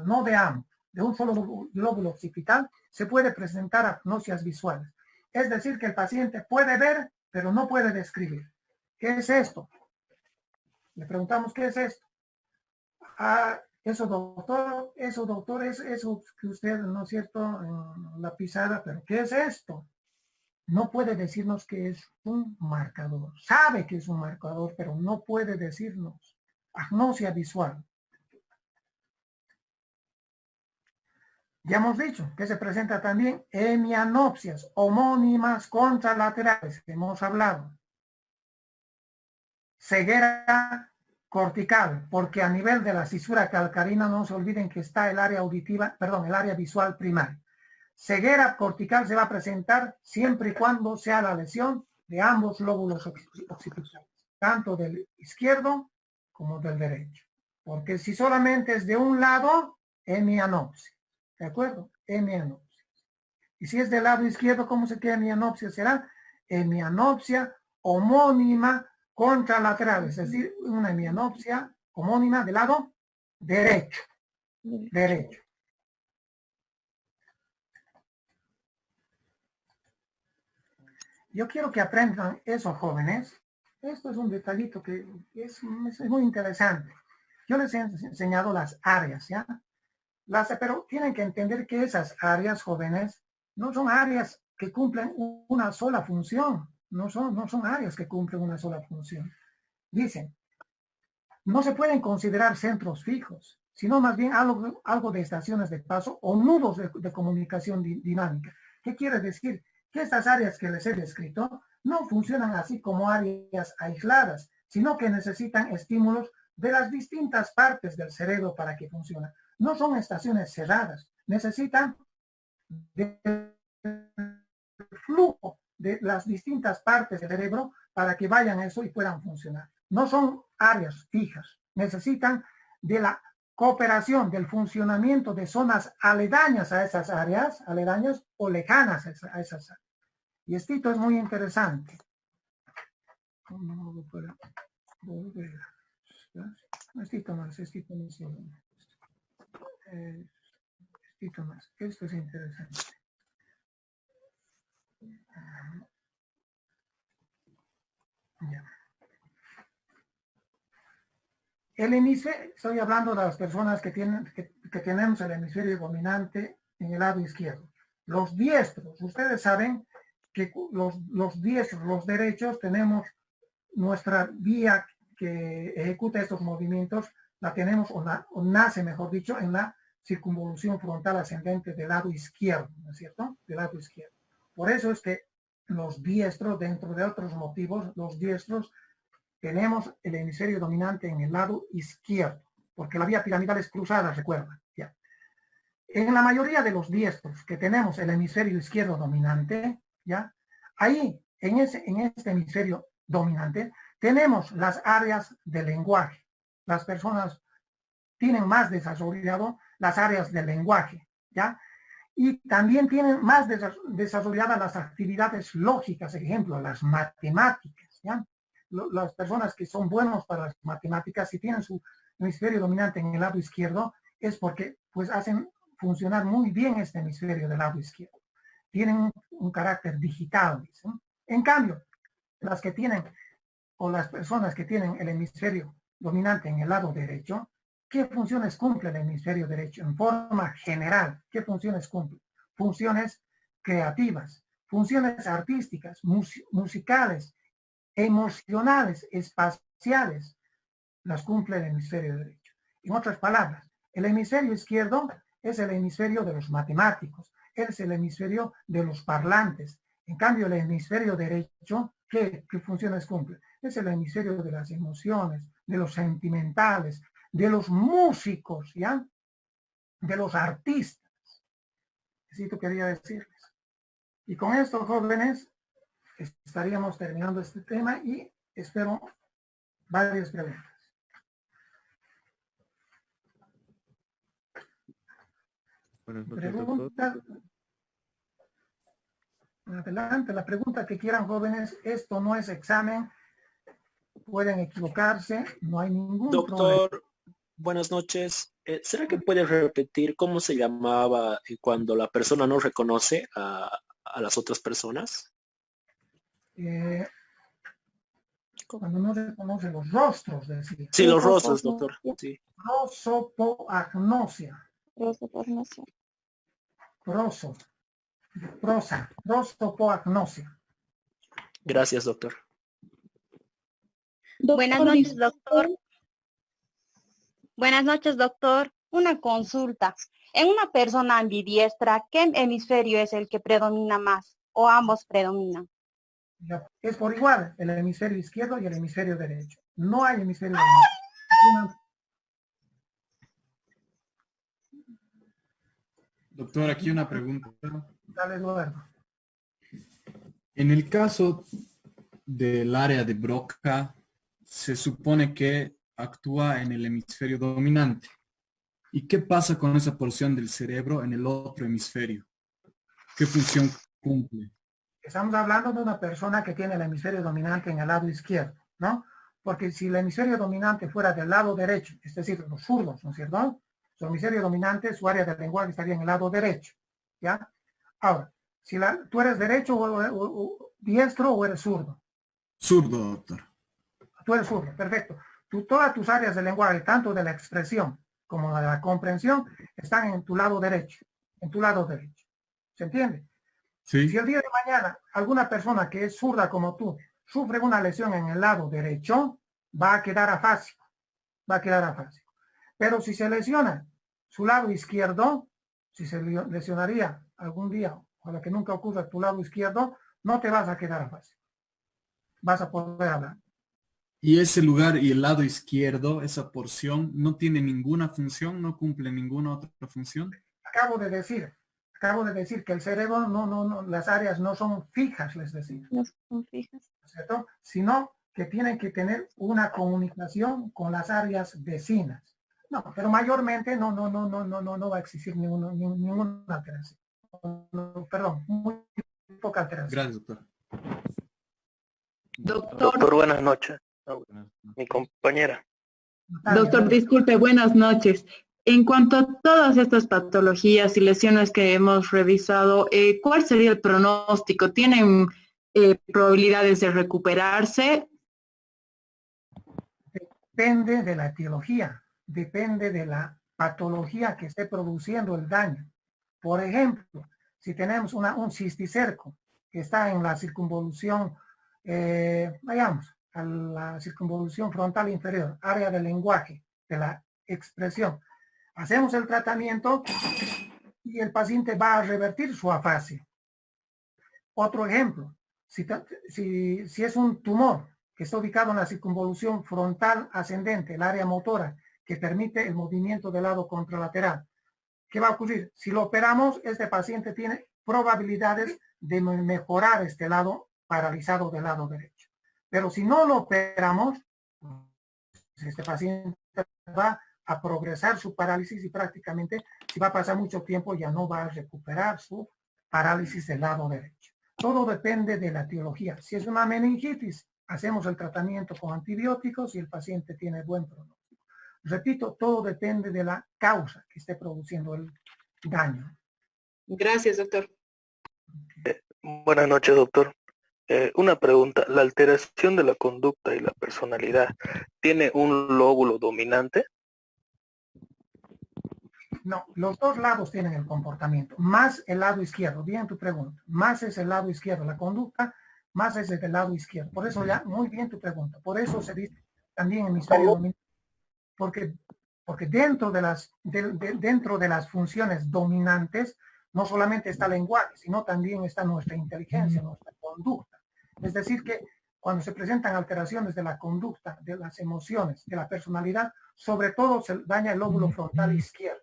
no de ambos, de un solo lóbulo occipital, se puede presentar agnosias visuales. Es decir, que el paciente puede ver, pero no puede describir. ¿Qué es esto? Le preguntamos, ¿qué es esto? Ah, eso doctor, es eso que usted, ¿no es cierto?, en la pizarra, pero ¿qué es esto? No puede decirnos que es un marcador. Sabe que es un marcador, pero no puede decirnos. Agnosia visual. Ya hemos dicho que se presenta también hemianopsias homónimas contralaterales, que hemos hablado. Ceguera cortical, porque a nivel de la cisura calcarina no se olviden que está el área auditiva, perdón, el área visual primaria. Ceguera cortical se va a presentar siempre y cuando sea la lesión de ambos lóbulos occipitales, tanto del izquierdo como del derecho. Porque si solamente es de un lado, hemianopsia. ¿De acuerdo? Hemianopsia. Y si es del lado izquierdo, ¿cómo se queda hemianopsia? Será hemianopsia homónima contralateral, es decir, una hemianopsia homónima del lado derecho. Derecho. Yo quiero que aprendan eso, jóvenes. Esto es un detallito que es muy interesante. Yo les he enseñado las áreas, ¿ya? Pero tienen que entender que esas áreas, jóvenes, no son áreas que cumplen una sola función. No son áreas que cumplen una sola función. Dicen, no se pueden considerar centros fijos, sino más bien algo de estaciones de paso o nudos de comunicación dinámica. ¿Qué quiere decir? Que estas áreas que les he descrito no funcionan así como áreas aisladas, sino que necesitan estímulos de las distintas partes del cerebro para que funcionen. No son estaciones cerradas, necesitan del flujo de las distintas partes del cerebro para que vayan eso y puedan funcionar. No son áreas fijas, necesitan de la cooperación, del funcionamiento de zonas aledañas a esas áreas, aledañas o lejanas a esas áreas. Y esto es muy interesante. ¿Cómo lo puedo volver? Estito más. Estito más. Esto es interesante. Ya. El hemisferio, estoy hablando de las personas que tenemos el hemisferio dominante en el lado izquierdo. Los diestros, ustedes saben que los diestros, los derechos, tenemos nuestra vía que ejecuta estos movimientos, la tenemos o nace, mejor dicho, en la circunvolución frontal ascendente del lado izquierdo, ¿no es cierto? Del lado izquierdo. Por eso es que los diestros, dentro de otros motivos, los diestros tenemos el hemisferio dominante en el lado izquierdo, porque la vía piramidal es cruzada, recuerda. Ya. En la mayoría de los diestros que tenemos el hemisferio izquierdo dominante, ¿ya? Ahí, en este hemisferio dominante, tenemos las áreas del lenguaje. Las personas tienen más desarrollado las áreas del lenguaje, ¿ya? Y también tienen más desarrolladas las actividades lógicas, ejemplo, las matemáticas, ¿ya? Las personas que son buenos para las matemáticas, si tienen su hemisferio dominante en el lado izquierdo, es porque pues hacen funcionar muy bien este hemisferio del lado izquierdo. Tienen un carácter digital, ¿no? En cambio, las que tienen, o las personas que tienen el hemisferio dominante en el lado derecho, ¿qué funciones cumple el hemisferio derecho? En forma general, ¿qué funciones cumple? Funciones creativas, funciones artísticas, musicales, emocionales, espaciales, las cumple el hemisferio derecho. En otras palabras, el hemisferio izquierdo es el hemisferio de los matemáticos, es el hemisferio de los parlantes. En cambio, el hemisferio derecho, ¿qué funciones cumple? Es el hemisferio de las emociones, de los sentimentales, de los músicos, ¿ya? De los artistas. Eso quería decirles. Y con esto, jóvenes, estaríamos terminando este tema y espero varias preguntas. Buenas noches, Preguntas. doctor. Adelante, la pregunta que quieran, jóvenes. Esto no es examen. Pueden equivocarse. No hay ningún problema. Doctor, buenas noches. ¿Será que puede repetir cómo se llamaba cuando la persona no reconoce a las otras personas? Cuando no reconoce los rostros, decir. Sí, los rostros, doctor. Sí. Prosopoagnosia. Prosopoagnosia. Gracias, doctor. Buenas noches, doctor. Buenas noches, doctor. Una consulta. En una persona ambidiestra, ¿qué hemisferio es el que predomina más? ¿O ambos predominan? Es por igual el hemisferio izquierdo y el hemisferio derecho. No hay hemisferio derecho. Doctor, aquí una pregunta. Dale, Eduardo. En el caso del área de Broca, se supone que actúa en el hemisferio dominante. ¿Y qué pasa con esa porción del cerebro en el otro hemisferio? ¿Qué función cumple? Estamos hablando de una persona que tiene el hemisferio dominante en el lado izquierdo, ¿no? Porque si el hemisferio dominante fuera del lado derecho, es decir, los zurdos, ¿no es cierto? Su hemisferio dominante, su área del lenguaje estaría en el lado derecho, ¿ya? Ahora, si tú eres derecho o diestro o eres zurdo. Zurdo, doctor. Tú eres zurdo, perfecto. Todas tus áreas del lenguaje, tanto de la expresión como de la comprensión, están en tu lado derecho, ¿Se entiende? Sí. Si el día de mañana alguna persona que es zurda como tú sufre una lesión en el lado derecho, va a quedar afásico. Pero si se lesiona su lado izquierdo, si se lesionaría algún día, ojalá que nunca ocurra tu lado izquierdo, no te vas a quedar afásico. Vas a poder hablar. Y ese lugar y el lado izquierdo, esa porción, no tiene ninguna función, no cumple ninguna otra función. Acabo de decir que el cerebro no, las áreas no son fijas, les decía. No son fijas. ¿Cierto? Sino que tienen que tener una comunicación con las áreas vecinas. No, pero mayormente no va a existir ninguna alteración. Perdón, muy poca alteración. Gracias, doctor. Doctor, buenas noches. Mi compañera. Doctor, disculpe, buenas noches. En cuanto a todas estas patologías y lesiones que hemos revisado, ¿cuál sería el pronóstico? ¿Tienen probabilidades de recuperarse? Depende de la etiología, depende de la patología que esté produciendo el daño. Por ejemplo, si tenemos un cisticerco que está en la circunvolución, vayamos a la circunvolución frontal inferior, área del lenguaje, de la expresión. Hacemos el tratamiento y el paciente va a revertir su afasia. Otro ejemplo, si es un tumor que está ubicado en la circunvolución frontal ascendente, el área motora, que permite el movimiento del lado contralateral, ¿qué va a ocurrir? Si lo operamos, este paciente tiene probabilidades de mejorar este lado paralizado del lado derecho. Pero si no lo operamos, este paciente va a progresar su parálisis y prácticamente, si va a pasar mucho tiempo, ya no va a recuperar su parálisis del lado derecho. Todo depende de la etiología. Si es una meningitis, hacemos el tratamiento con antibióticos y el paciente tiene buen pronóstico. Repito, todo depende de la causa que esté produciendo el daño. Gracias, doctor. Buenas noches, doctor. Una pregunta. ¿La alteración de la conducta y la personalidad tiene un lóbulo dominante? No, los dos lados tienen el comportamiento, más el lado izquierdo. Bien tu pregunta. Más es el lado izquierdo. La conducta, más es el lado izquierdo. Por eso ya, muy bien tu pregunta. Por eso se dice también hemisferio dominante. Porque dentro de las funciones dominantes, no solamente está el lenguaje, sino también está nuestra inteligencia, nuestra conducta. Es decir, que cuando se presentan alteraciones de la conducta, de las emociones, de la personalidad, sobre todo se daña el lóbulo frontal izquierdo.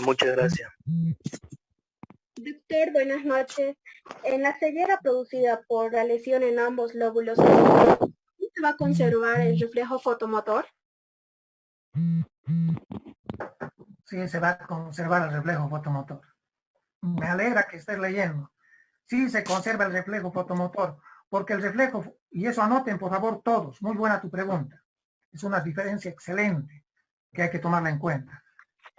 Muchas gracias. Doctor, buenas noches. En la ceguera producida por la lesión en ambos lóbulos, ¿se va a conservar el reflejo fotomotor? Sí, se va a conservar el reflejo fotomotor. Me alegra que estés leyendo. Sí, se conserva el reflejo fotomotor, porque el reflejo, y eso anoten por favor todos, muy buena tu pregunta. Es una diferencia excelente que hay que tomarla en cuenta.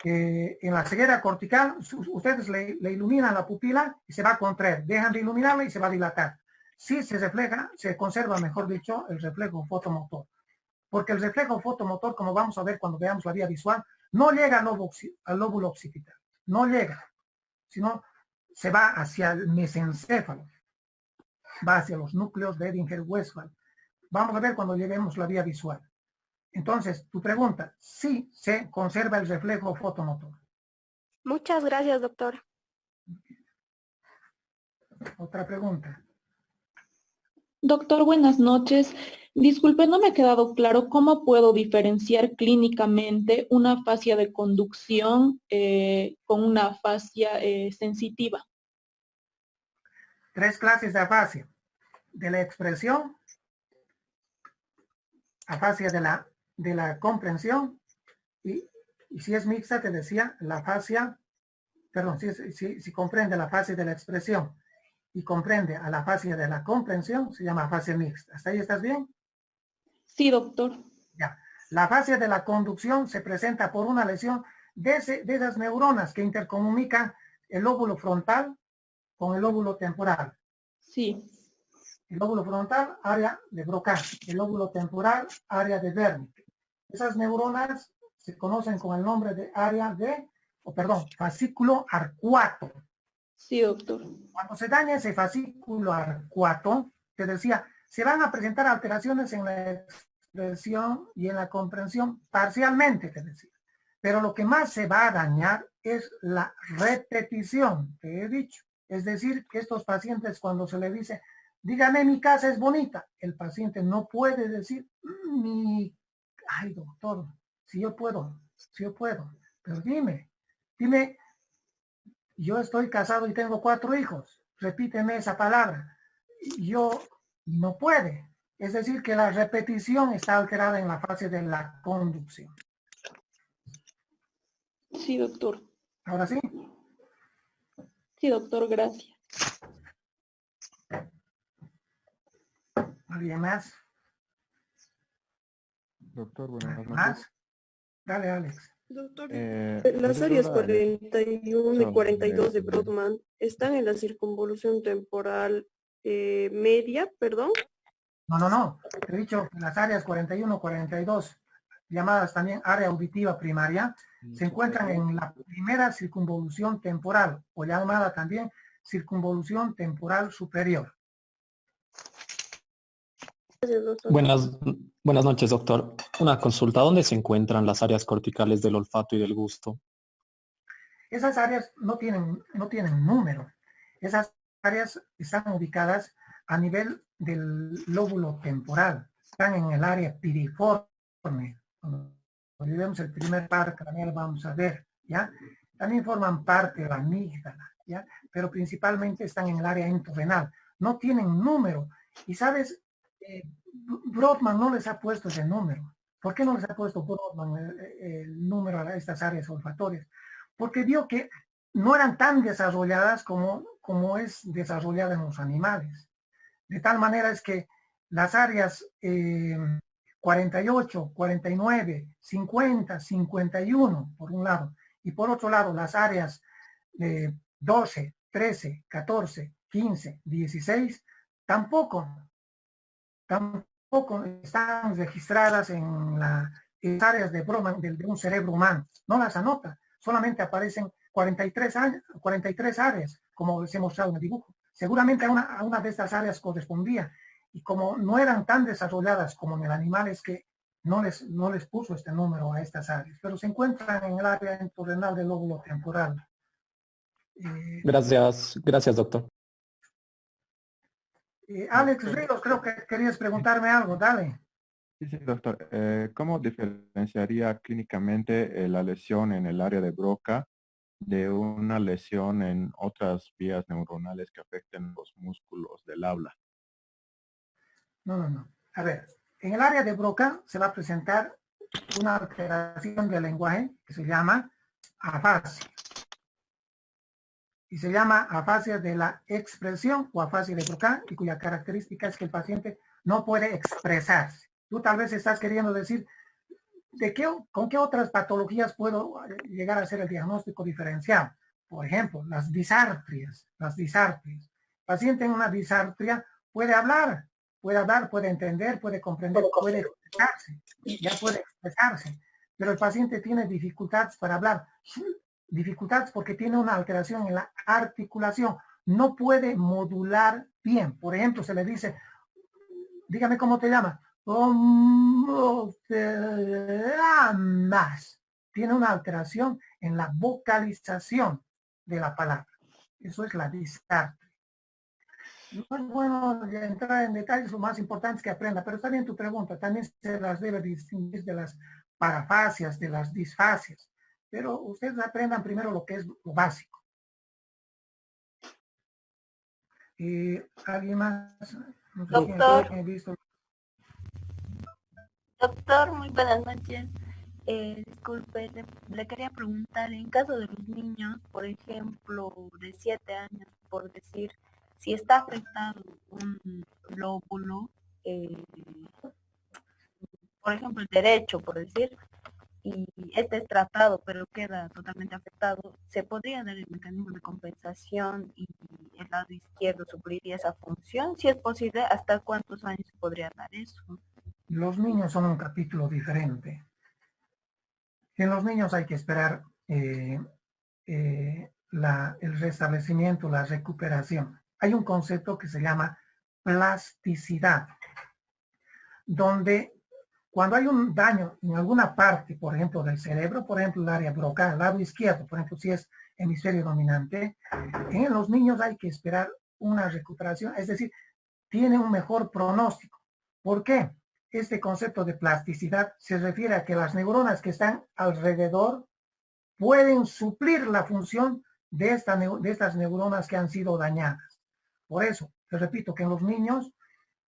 En la ceguera cortical, ustedes le iluminan la pupila y se va a contraer, dejan de iluminarla y se va a dilatar. Sí se refleja, se conserva, mejor dicho, el reflejo fotomotor. Porque el reflejo fotomotor, como vamos a ver cuando veamos la vía visual, no llega al lóbulo occipital, no llega, sino se va hacia el mesencéfalo, va hacia los núcleos de Edinger-Westphal. Vamos a ver cuando lleguemos la vía visual. Entonces, tu pregunta, sí se conserva el reflejo fotomotor. Muchas gracias, doctor. Otra pregunta. Doctor, buenas noches. Disculpe, no me ha quedado claro cómo puedo diferenciar clínicamente una afasia de conducción con una afasia sensitiva. 3 clases de afasia. De la expresión, afasia de la comprensión y si es mixta, te decía, la afasia, perdón, si comprende la afasia de la expresión y comprende a la afasia de la comprensión, se llama afasia mixta. ¿Hasta ahí estás bien? Sí, doctor. Ya. La afasia de la conducción se presenta por una lesión de esas neuronas que intercomunican el lóbulo frontal con el lóbulo temporal. Sí. El lóbulo frontal, área de Broca. El lóbulo temporal, área de Wernicke. Esas neuronas se conocen con el nombre de área de, fascículo arcuato. Sí, doctor. Cuando se daña ese fascículo arcuato, te decía, se van a presentar alteraciones en la expresión y en la comprensión parcialmente, te decía. Pero lo que más se va a dañar es la repetición, te he dicho. Es decir, que estos pacientes cuando se le dice, dígame, mi casa es bonita, el paciente no puede decir, ay doctor, si yo puedo, pero dime, yo estoy casado y tengo 4 hijos, repíteme esa palabra, no puede. Es decir, que la repetición está alterada en la fase de la conducción. Sí, doctor. ¿Ahora sí? Sí, doctor, gracias. ¿Alguien más? Doctor, buenas noches. ¿Más? Dale, Alex. Doctor, Eh, las mi áreas duda es 41 y 42 de sobre Brodmann están en la circunvolución temporal media, perdón. No. Te he dicho que las áreas 41, 42, llamadas también área auditiva primaria, se encuentran en la primera circunvolución temporal, o llamada también circunvolución temporal superior. Buenas noches, doctor. Una consulta. ¿Dónde se encuentran las áreas corticales del olfato y del gusto? Esas áreas no tienen número. Esas áreas están ubicadas a nivel del lóbulo temporal. Están en el área piriforme. Cuando vemos el primer par craneal vamos a ver, ¿ya? También forman parte de la amígdala, ¿ya? Pero principalmente están en el área entorrenal. No tienen número. Y sabes, Brodmann no les ha puesto ese número. ¿Por qué no les ha puesto Brodmann el número a estas áreas olfatorias? Porque vio que no eran tan desarrolladas como es desarrollada en los animales. De tal manera es que las áreas 48, 49, 50, 51, por un lado, y por otro lado las áreas 12, 13, 14, 15, 16, tampoco están registradas en las áreas de Brodmann de un cerebro humano. No las anota. Solamente aparecen 43 áreas, como les he mostrado en el dibujo. Seguramente a una de estas áreas correspondía. Y como no eran tan desarrolladas como en el animal, es que no les puso este número a estas áreas. Pero se encuentran en el área entorrenal del lóbulo temporal. Gracias, doctor. Alex Ríos, creo que querías preguntarme algo. Dale. Sí, doctor. ¿Cómo diferenciaría clínicamente la lesión en el área de Broca de una lesión en otras vías neuronales que afecten los músculos del habla? No. A ver, en el área de Broca se va a presentar una alteración del lenguaje que se llama afasia. Y se llama afasia de la expresión o afasia de Broca, y cuya característica es que el paciente no puede expresarse. Tú tal vez estás queriendo decir, ¿con qué otras patologías puedo llegar a hacer el diagnóstico diferencial? Por ejemplo, las disartrias. El paciente en una disartria puede hablar, puede entender, puede comprender, puede expresarse, ya puede expresarse, pero el paciente tiene dificultades para hablar, dificultades porque tiene una alteración en la articulación, no puede modular bien. Por ejemplo, se le dice, dígame cómo te llamas. ¿Cómo te llamas? Tiene una alteración en la vocalización de la palabra. Eso es la disartria. No es bueno entrar en detalles, lo más importante es que aprenda, pero está bien tu pregunta, también se las debe distinguir de las parafasias, de las disfasias, pero ustedes aprendan primero lo que es lo básico. ¿Alguien más? No sé Doctor. quién he visto. Doctor, muy buenas noches. Disculpe, le quería preguntar, en caso de los niños, por ejemplo, de 7 años, por decir, si está afectado un lóbulo, por ejemplo, el derecho, por decir, y este es tratado, pero queda totalmente afectado, ¿se podría dar el mecanismo de compensación y el lado izquierdo supliría esa función? Si es posible, ¿hasta cuántos años se podría dar eso? Los niños son un capítulo diferente. En los niños hay que esperar el restablecimiento, la recuperación. Hay un concepto que se llama plasticidad, donde cuando hay un daño en alguna parte, por ejemplo, del cerebro, por ejemplo, el área brocal, el lado izquierdo, por ejemplo, si es hemisferio dominante, en los niños hay que esperar una recuperación, es decir, tiene un mejor pronóstico. ¿Por qué? Este concepto de plasticidad se refiere a que las neuronas que están alrededor pueden suplir la función de estas neuronas que han sido dañadas. Por eso, te repito que en los niños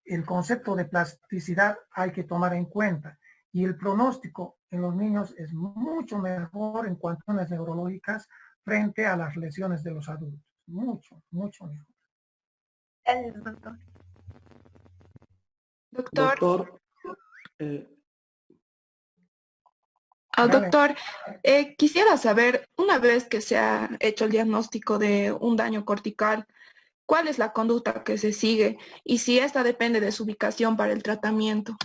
el concepto de plasticidad hay que tomar en cuenta y el pronóstico en los niños es mucho mejor en cuestiones neurológicas frente a las lesiones de los adultos. Mucho mejor. Gracias, doctor. Doctor, Doctor, quisiera saber, una vez que se ha hecho el diagnóstico de un daño cortical, ¿cuál es la conducta que se sigue y si esta depende de su ubicación para el tratamiento?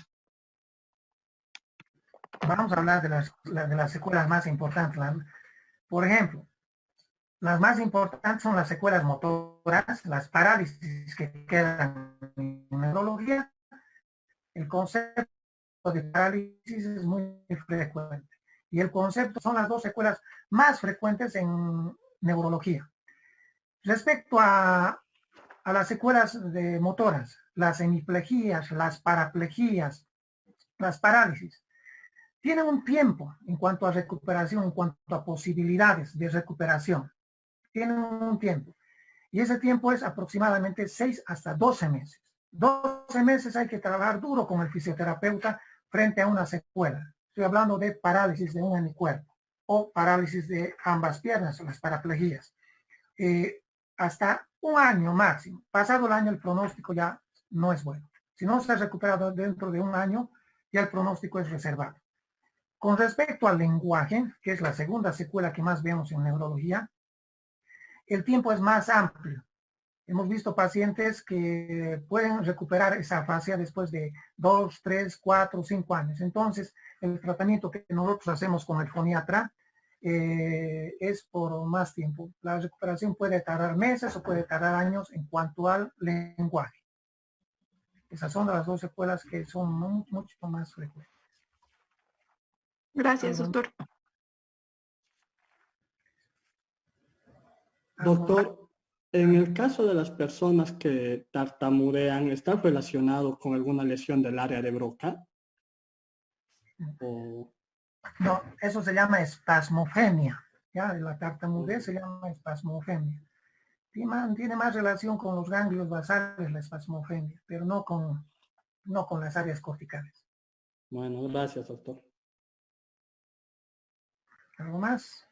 Vamos a hablar de las secuelas más importantes. Por ejemplo, las más importantes son las secuelas motoras, las parálisis que quedan en neurología. El concepto de parálisis es muy frecuente. Y el concepto son las dos secuelas más frecuentes en neurología. Respecto a las secuelas de motoras, las hemiplejías, las paraplejías, las parálisis, tienen un tiempo en cuanto a recuperación, en cuanto a posibilidades de recuperación. Tienen un tiempo. Y ese tiempo es aproximadamente 6 hasta 12 meses. 12 meses hay que trabajar duro con el fisioterapeuta frente a una secuela. Estoy hablando de parálisis de un hemicuerpo o parálisis de ambas piernas, las paraplejías. Hasta un año máximo. Pasado el año el pronóstico ya no es bueno. Si no se ha recuperado dentro de un año, ya el pronóstico es reservado. Con respecto al lenguaje, que es la segunda secuela que más vemos en neurología, el tiempo es más amplio. Hemos visto pacientes que pueden recuperar esa afasia después de 2, 3, 4, 5 años. Entonces, el tratamiento que nosotros hacemos con el foniatra es por más tiempo. La recuperación puede tardar meses o puede tardar años en cuanto al lenguaje. Esas son las dos secuelas que son mucho más frecuentes. Gracias, doctor. Doctor, en el caso de las personas que tartamudean, ¿está relacionado con alguna lesión del área de Broca? ¿O... No, eso se llama espasmofenia. ¿Ya? La tartamudez se llama espasmofenia. Tiene más relación con los ganglios basales, la espasmofenia, pero no con las áreas corticales. Bueno, gracias, doctor. ¿Algo más?